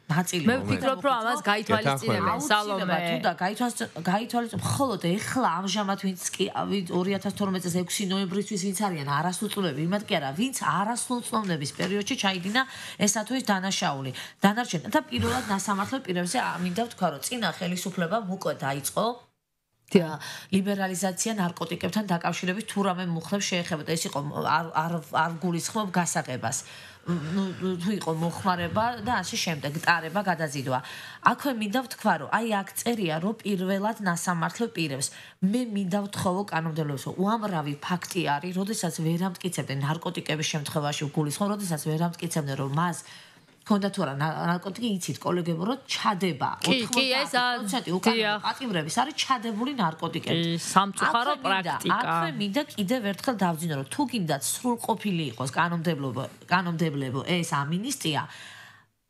ნაწილი. მე ვფიქრობ რომ ამას გაითვალისწინებენ სალომე. თუნდა გაითვალისწინებენ მხოლოდ ეხლა ამჟამად ვინც კი 2012 წელს 6 ნოემბრისთვის ვინც არიან არასრულწლოვნები, იმათ კი არა, ვინც არასრულწლოვნების პერიოდში ჩაიდინა ესა თუ ის დანაშაული. დანარჩენი და პირველად ნასამართლებ პირებზე მინდა ვთქვა რომ წინა ხელისუფლებამ უკვე დაიწყო ლიბერალიზაცია ნარკოტიკებთან დაკავშირებით თუ რამე მუხლებს შეეხებოდა. ეს იყო არ გულისხმობ გასაღებას. თუ იყო მოხმარება და ასე შემდეგ, ტარება, გადაზიდვა. აქვე მინდა ვთქვა, რომ აი აქ წერია, რომ პირველად ნასამართლებ პირებს. მე მინდა ვთხოვო კანონმდებლებს, რომ უამრავი ფაქტი არის, როდესაც ვერ ამტკიცებდნენ ნარკოტიკების შემთხვევაში გულისხმობ, როდესაც ვერ ამტკიცებდნენ, რომ მას ქონდა თუ არა ნარკოტიკი იცით კოლეგებო რომ ჩადება 80% უკანონო პატიმრების არის ჩადებული ნარკოტიკები. სამწუხარო პრაქტიკა. აქვე მინდა კიდევ ერთხელ დავძინო რომ თუ გინდათ სრულყოფილი იყოს კანონმდებლებო ეს ამინისტია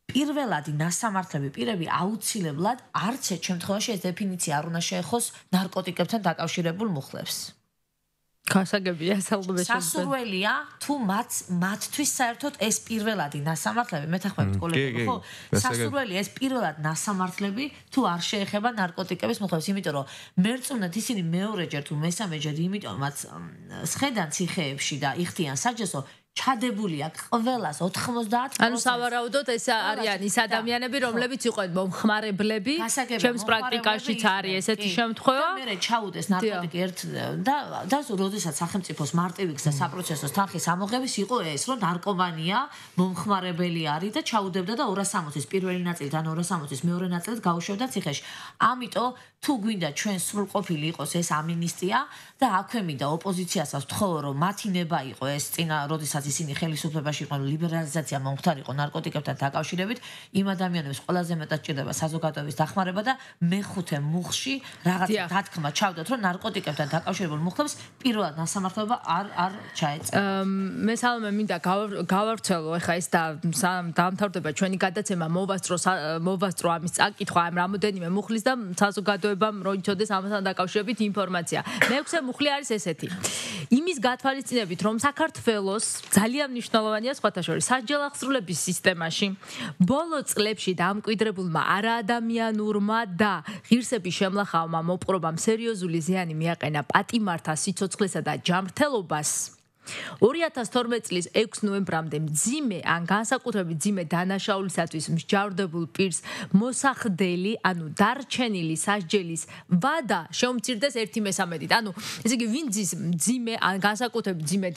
პირველადი ნასამართლები პირები აუცილებლად არც ერთ შემთხვევაში ეს დეფინიცია არ უნდა შეეხოს ნარკოტიკებთან დაკავშირებულ მუხლებს. გასაგებია საუბრობენ. სასურველია თუ მათთვის საერთოდ ეს პირველადი ნასამართლები მეთანხმებით კოლეგები ხო? სასურველია ეს პირველად ნასამართლები თუ არ შეეხება ნარკოტიკების მუხლებს, იმიტომ რომ მერწმუნეთ ისინი მეორეჯერ თუ მესამეჯერ იმიტომაც სხედან ციხეებში და იხდიან საჯესო ჩადებული აქვს ყველას 90%. ანუ სავარაუდოდ ეს არიან ის ადამიანები, რომლებიც იყვნენ მომხმარებლები. ჩემს პრაქტიკაშიც არის ესეთი შემთხვევა. მე ჩაუდეს ნარკოტიკი ერთ და როდესაც სახელმწიფოს მარტივი გზა საპროცესო თანხის ამოღების იყო ეს, რომ ნარკომანია მომხმარებელი არის და ჩაუდებდა და 260-ის პირველი ნაწილიდან 260-ის მეორე ნაწილით გაუშვებდა ციხეში. ამიტომ თუ გვინდა ჩვენ სრულყოფილი იყოს ეს ამინისტია და აქვე მინდა ოპოზიციასაც ვთხოვო რომ მათი ნება იყო ეს წინა როდესაც ისინი ხელისუფლებაში იყვნენ ლიბერალიზაცია მომხდარიყო ნარკოტიკებთან დაკავშირებით იმ ადამიანებს ყველაზე მეტად ჭირდება საზოგადოების დახმარება და მეხუთე მუხლში რაღაც დათქმა ჩავდოთ რომ ნარკოტიკებთან დაკავშირებულ მუხლებს პირველად ნასამართლობა არ ჩაეწია. მე სალომე მინდა გავავრცელო ეხა ეს დამთავრდება ჩვენი გადაცემა მოვასწრო ამის წაკითხვა ამ რამოდენიმე მუხლის და საზოგადოებამ რო იცოდეს ამასთან დაკავშირებით ინფორმაცია. მეექვსე მუხლი არის ესეთი. იმის გათვალისწინებით რომ საქართველოს ძალიან მნიშვნელოვანია სხვათა შორის სასჯელახსრულების სისტემაში ბოლო წლებში დამკვიდრებულმა არაადამიანურმა და ღირსების შემლახავმა მოპყრობამ სერიოზული ზიანი მიაყენა პატიმართა სიცოცხლესა და ჯანმრთელობას 2012 წლის 6 ნოემბრამდე მძიმე ან განსაკუთრებით მძიმე დანაშაულისათვის მსჯავრდებულ პირს მოსახდელი, ანუ დარჩენილი სასჯელის ვადა შეუმცირდეს 1/3-ით. ანუ ესე იგი ვინ ძის მძიმე ან განსაკუთრებით მძიმე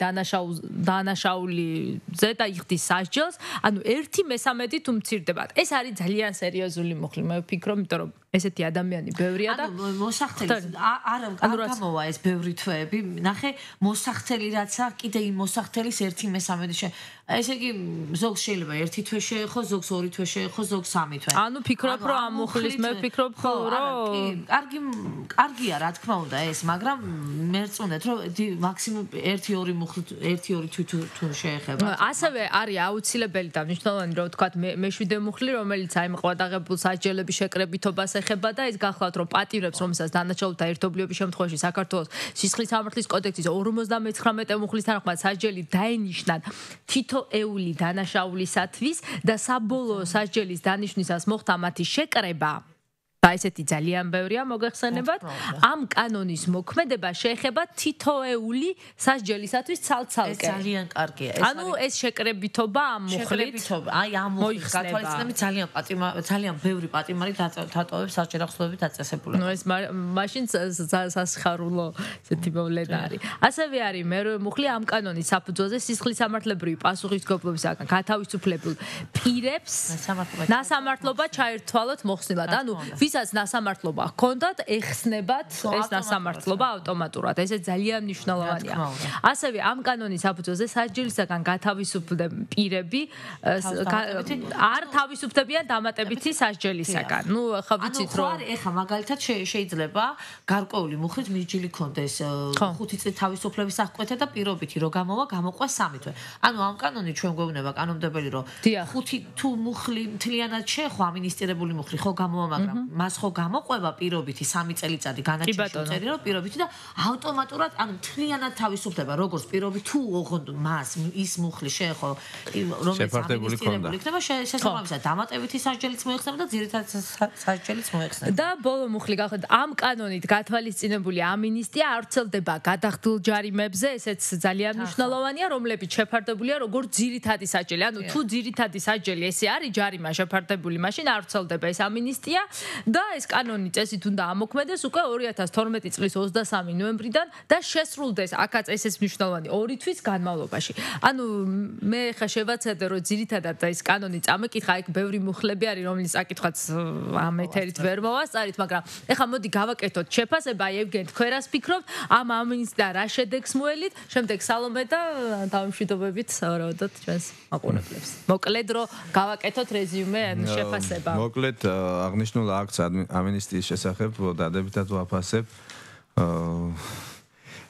დანაშაულიზე და იხდის სასჯელს, ანუ 1/3-ით უმცირდება. ეს არის ძალიან სერიოზული მუხლი, მე ვფიქრობ, იმიტომ რომ ესეთი ადამიანი ბევრია და მოსახდელი არ გამოვა ეს ბევრი თვეები. ნახე, მოსახდელი რაცა კიდე იმ მოსახდელის 1/3 ესე იგი ზოგს შეიძლება 1 თვე შეეხო, ზოგს 2 თვე შეეხო, ზოგს 3 თვე. ანუ ფიქრობ რომ ამ მუხლის მე ვფიქრობ რომ კარგია რა თქმა უნდა ეს, მაგრამ მე რწმუნდეთ რომ მაქსიმუმ 1-2 მუხლი 1-2 თვე თუ შეეხება. ასევე არის აუცილებელი და მნიშვნელოვანი რომ ვთქვათ მე-7 მუხლი, რომელიც აი ყვადაღებულ სასჯელების შეკრებითობას ეხება და ეს გახლავთ რომ პატიმრებს რომელსაც დანაშაულთა ერთობლიობის შემთხვევაში საქართველოს სისხლის სამართლის კოდექსის 59 მუხლის თანახმად სასჯელი დაენიშნათ თითოეული დანაშაულისათვის და საბოლოო სასჯელის დანიშვნისას მოხდა მათი შეკრება. და ესეთი ძალიან ბევრია მოგეხსენებათ. ამ კანონის მოქმედება შეეხება თითოეული სასჯელისათვის ცალ-ცალკე. ეს ძალიან კარგია. ანუ ეს შეკრებითობა ამ მუხლით, აი ამ მუხლის გათვალისწინებით ძალიან ბევრი პატიმარი დატოვებს სასჯელახსრულებით დაწესებულად. ნუ ეს მაშინ სასიხარულო ესეთი მოვლენა არის. ასევე არის მერვე მუხლი ამ კანონის საფუძველზე სისხლის სამართლებრივი პასუხისმგებლობისაგან გათავისუფლებულ პირებს ნასამართლობა ჩაერთვალოთ მოხსნილად. ანუ ვისაც ნასამართლობა ჰქონდათ, ეხსნებათ ეს ნასამართლობა ავტომატურად. ესე ძალიან მნიშვნელოვანია. ასევე ამ კანონის საფუძველზე სასჯელისაგან გათავისუფლებული პირები არ თავისუფლებიან დამატებითი სასჯელისაგან. ნუ ხა ვიცით რომ ეხა მაგალითად შეიძლება გარკვეული მუხლით მიჯილი ქონდეს 5 წელი თავისუფლების აღკვეთა და პირობითი რო გამოვა გამოყვა 3 თვე. ანუ ამ კანონით ჩვენ გვეუბნება კანონმდებელი რომ 5 თუ მუხლი მთლიანად შეეხო ამინისტირებული მუხლი ხო გამოვა, მაგრამ მას ხო გამოყვება პირობითი 3 წელიწადი განაჩენი წერია რომ პირობითი და ავტომატურად ანუ მთლიანად თავისუფლდება როგორც პირობითი თუ ოღონდ მას ის მუხლი შეეხო რომელიც ამინისტირებული იქნება შესაბამისად დამატებითი სასჯელიც მოიხსნება და ძირითადი სასჯელიც მოიხსნება. და ბოლო მუხლი გახლავთ ამ კანონით გათვალისწინებული ამინისტია არ ვრცელდება გადახდილ ჯარიმებზე, ესეც ძალიან მნიშვნელოვანია, რომლებიც შეფარდებულია როგორც ძირითადი სასჯელი. ანუ თუ ძირითადი სასჯელი ესე არის ჯარიმა შეფარდებული, მაშინ არ ვრცელდება ეს ამინისტია და ეს კანონი წესით უნდა ამოქმედეს უკვე 2012 წლის 23 ნოემბრიდან და შესრულდეს აქაც ესეც მნიშვნელოვანი 2 თვის განმავლობაში. ანუ მე ხა შევაცადე რომ ძირითადად ეს კანონი წამეკითხა, იქ ბევრი მუხლები არის, რომლის საკითხაც ამ ეთერით ვერ მოვასწარით, მაგრამ ეხა მოდი გავაკეთოთ შეფასება, ევგენ თქვენას ფიქრობთ ამ ამინისტია რა შედეგს მოელით, შემდეგ სალომე და თავმშვიდობებით სავარაუდოდ ჩვენს მაყურებლებს. მოკლედ რომ გავაკეთოთ რეზიუმე ან შეფასება. მოკლედ აღნიშნულა აქც ამინისტიის შესახებ დადებითად ვაფასებ.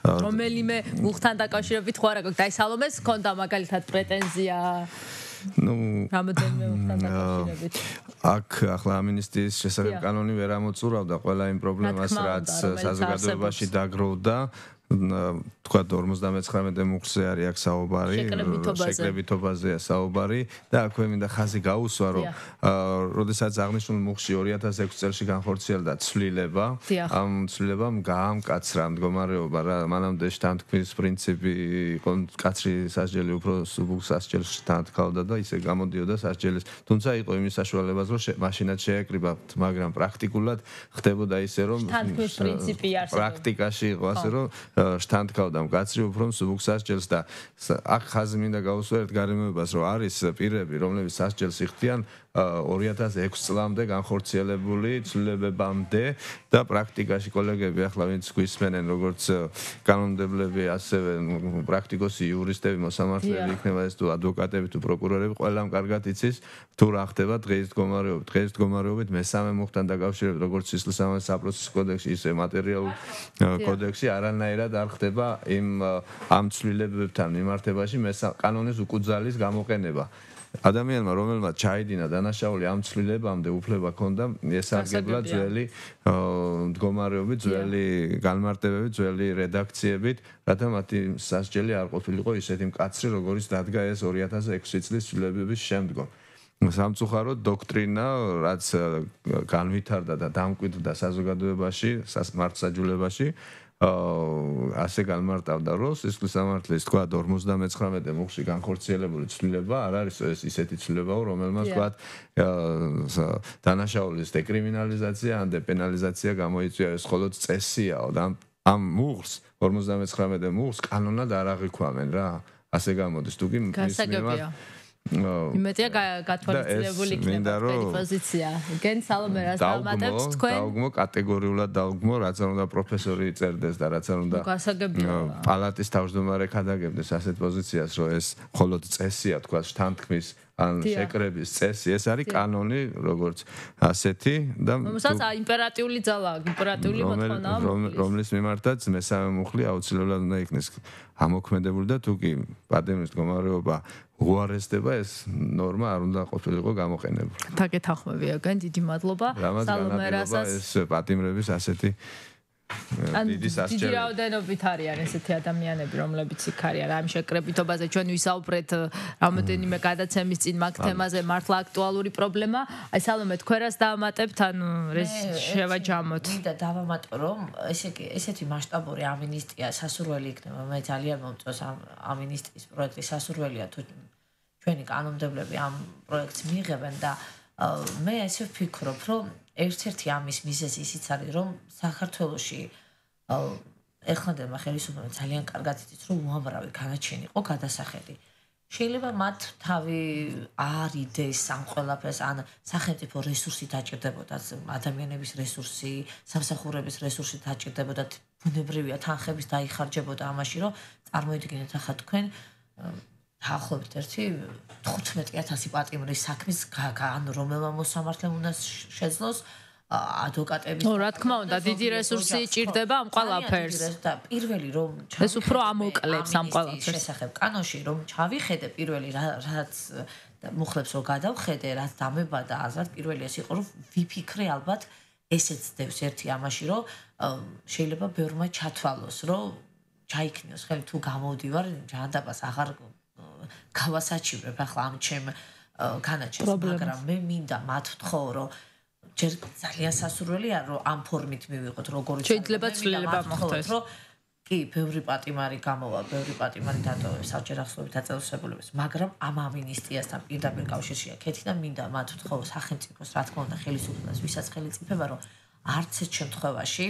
რომელიმე მუხლთან დაკავშირებით ხო არა გქონდა? აი სალომეს ჰქონდა მაგალითად პრეტენზია ნუ რამოდენიმე მუხლთან დაკავშირებით. აქ ახლა ამინისტიის შესახებ კანონი ვერ ამოწურავდა ყველა იმ პრობლემას, რაც საზოგადოებაში დაგროვდა. თქვა 59 მუხლზე არის აქ საუბარი, შეკრებითობაზეა საუბარი და აქვე მინდა ხაზი გაუსვა, რომ როდესაც აღნიშნულ მუხლში 2006 წელს განხორციელდა ცვლილება, ამ ცვლილებამ გაამკაცრა მდგომარეობა, რა მანამდე შთანთქმის პრინციპი იყო კაცრი სასჯელი უფრო სუბუქ სასჯელს შთანთქავდა და ისე გამოდიოდა სასჯელის, თუმცა იყო იმის საშუალებაც, რომ მაშინაც შეეკრიბათ, მაგრამ პრაქტიკულად ხდებოდა ისე, რომ შთანთქმის პრინციპი არსებობდა. პრაქტიკაში იყო ასე, რომ შთანთქავდა მკაცრი უფრო სუბუქ სასჯელს და აქ ხაზი მინდა გაუსვა ერთ გარემოებას, რომ არის პირები, რომლებიც სასჯელს იხდიან 2006 წლამდე განხორციელებული ცვლილებებამდე და პრაქტიკაში კოლეგები ახლა ვინც გვისმენენ როგორც კანონმდებლები ასევე პრაქტიკოსი იურისტები მოსამართლეები იქნება ეს თუ ადვოკატები თუ პროკურორები ყველამ კარგად იცის თუ რა ხდება დღეის მდგომარეობით მესამე მუხლთან დაკავშირებით როგორც სისხლისამართლის საპროცესო კოდექსში ისე მატერიალურ კოდექსში არანაირად არ ხდება ამ ცვლილებებთან მიმართებაში კანონის უკუძალის გამოყენება ადამიანმა რომელმაც ჩაიდინა დანაშაული ამ ცვლილებამდე უფლება ჰქონდა ესარგებლა ძველი მდგომარეობით, ძველი განმარტებებით, ძველი რედაქციებით, რათა მათი სასჯელი არ ყოფილიყო ისეთი მკაცრი, როგორიც დადგა ეს 2006 წლის ცვლილებების შემდგომ. სამწუხაროდ დოქტრინა, რაც განვითარდა და დამკვიდრდა საზოგადოებაში, მართლმსაჯულებაში, ასე განმარტავდა, რომ სისხლისამართლის თქვა 59 მუხლში განხორციელებული ცვლილება არ არის ეს ისეთი ცვლილება, რომელმაც თქვა დანაშაულის დეკრიმინალიზაცია ან დეპენალიზაცია გამოიწვია, ეს მხოლოდ წესიაო და ამ მუხლს 59 მუხლს კანონად არ აღიქვამენ რა. ასე გამოდის თუ კი გასაგებია. იმედია გათვალისწინებული იქნება თქვენი პოზიცია. გენ სალომე რას დამატებთ თქვენ? დაუგმო კატეგორიულად დაუგმო, რაც არ უნდა პროფესორი წერდეს და რაც არ უნდა პალატის თავმჯდომარე ქადაგებდეს ასეთ პოზიციას, რომ ეს მხოლოდ წესია, თქვა შთანთქმის ან შეკრების წესი, ეს არის კანონი, როგორც ასეთი და რომელსაც იმპერატიული ძალა, იმპერატიული მოთხოვნაა, რომლის მიმართაც მესამე მუხლი აუცილებლად უნდა იქნეს ამოქმედებული და თუ კი პატიმრის მდგომარეობა უარესდება ეს ნორმა არ უნდა ყოფილიყო გამოყენებული. დაგეთანხმებია, გან დიდი მადლობა. სალომე რასას ეს პატიმრების ასეთი დიდი რაოდენობით არიან ესეთი ადამიანები, რომლებიც იქ არიან ამ შეკრებითობაზე. ჩვენ ვისაუბრეთ რამოდენიმე გადაცემის წინ მაგ თემაზე, მართლა აქტუალური პრობლემა. აი სალომე, თქვენ რას დავამატებთ, ანუ შევაჯამოთ? მინდა დავამატო, რომ ესეთი მასშტაბური ამინისტია სასურველი იქნება. მე ძალიან მომწონს ამ ამინისტიის პროექტი სასურველია თუ ჩვენი კანონმდებლები ამ პროექტს მიიღებენ და მე ესე ვფიქრობ, რომ ერთ-ერთი ამის მიზეზი ისიც არის, რომ საქართველოში ეხლანდელმა ხელისუფლებამ ძალიან კარგად იცით, რომ უამრავი განაჩენი იყო გადასახედი. შეიძლება მათ თავი არ იდეს ამ ყველაფერს, ან სახელმწიფო რესურსი დაჭირდებოდა, ადამიანების რესურსი, სამსახურების რესურსი დაჭირდებოდა, ბუნებრივია თანხების დაიხარჯებოდა ამაში, რომ წარმოიდგინეთ ახლა თქვენ დაახლოებით 15,000 პატიმრის საქმის ან რომელმა მოსამართლემ უნდა შეძლოს ადვოკატების რა თქმა უნდა დიდი რესურსი ჭირდება ამ ყველაფერს და პირველი რომ ეს უფრო ამოკლებს ამ ყველაფერს შესახებ კანონში რომ ჩავიხედე პირველი რაც მუხლებს რომ გადავხედე რაც დამებადა აზრად პირველი ეს იყო რომ ვიფიქრე ალბათ ესეც დევს ერთი ამაში რომ შეიძლება ბევრმა ჩათვალოს რომ ჩაიქნიოს ხელი თუ გამოვდივარ ჯანდაბას აღარ გავასაჩივრებ ახლა ამ ჩემ განაჩენს მაგრამ მე მინდა მათ ვთხოვ რომ ჯერ ძალიან სასურველია რომ ამ ფორმით მივიღოთ როგორი შეიძლება ცვლილება მოხდეს რომ კი ბევრი პატიმარი გამოვა ბევრი პატიმარი დატოვეს საჯერ ახსოვით აწესებულებას მაგრამ ამ ამინისტიასთან პირდაპირ კავშირშია ქეთი და მინდა მათ ვთხოვ სახელმწიფოს რა თქმა უნდა ხელისუფლებას ვისაც ხელი წიფება რომ არც ერთ შემთხვევაში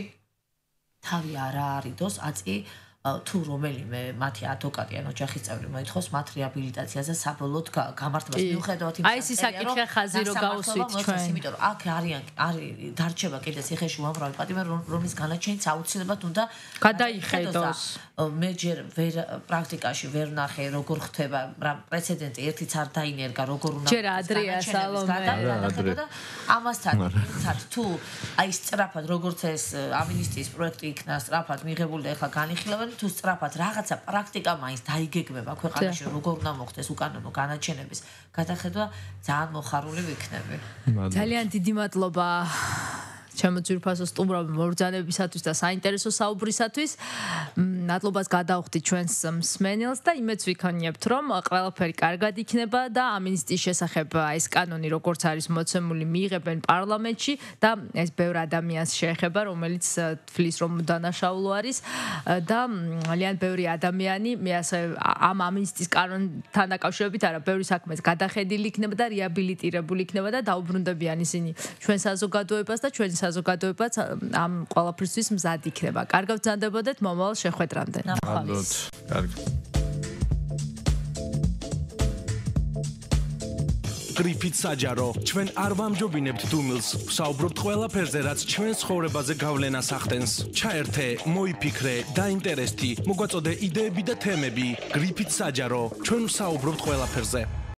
თავი არ არიდოს აწი თუ რომელიმე მათი ადვოკატი ან ოჯახის წევრი მოითხოვს მათ რეაბილიტაციაზე საბოლოოდ გამართებას მიუხედავად იმისა, აი ეს საკითხი ხაზი რო გავუსვით ჩვენ. იმიტომ რომ აქ არის დარჩება კიდე ციხეში უამრავი პატიმარი რომლის განაჩენიც აუცილებლად უნდა გადაიხედოს. მე ჯერ პრაქტიკაში ვერ ნახე როგორ ხდება პრეცედენტი ერთიც არ დაინერგა როგორ უნდა ჯერ ადრეა სალომე და ამასთან თუ აი სწრაფად როგორც ეს ამინისტიის პროექტი იქნა სწრაფად მიღებული და ეხლა განიხილავენ თუ სწრაფად რაღაცა პრაქტიკა მაინც დაიგეგმება ქვეყანაში როგორ უნდა მოხდეს უკანონო განაჩენების გადახედვა ძალიან მოხარული ვიქნები. ძალიან დიდი მადლობა ჩემო ძვირფასო სტუმრობ მობრძანებისათვის და საინტერესო საუბრისათვის. მადლობას გადავხდით ჩვენს მსმენელს და იმედს ვიქონიებთ, რომ ყველაფერი კარგად იქნება და ამინისტიის შესახებ ეს კანონი როგორც არის მოცემული მიიღებენ პარლამენტში და ეს ბევრ ადამიანს შეეხება, რომელიც თვლის რომ დანაშაულო არის და ძალიან ბევრი ადამიანი მე ასე ამ ამინისტიის კანონთან დაკავშირებით არა ბევრი საქმეს გადახედილი იქნება და რეაბილიტირებული იქნება და დაუბრუნდებიან ისინი ჩვენ საზოგადოებას და ჩვენი საზოგადოებაც ამ ყველაფრისთვის მზად იქნება. კარგად ვზანდებოდეთ მომავალ შეხვედრამდე. ნახვალის. კარგი. გრიფით საჯარო, ჩვენ არ ვამჯობინებთ დუმილს, ვსაუბრობთ ყველაფერზე, რაც ჩვენ ცხოვრებაზე გავლენას ახდენს. ჩაერთე, მოიფიქრე, დაინტერესდი, მოგვაწოდე იდეები და თემები. გრიფით საჯარო, ჩვენ ვსაუბრობთ ყველაფერზე.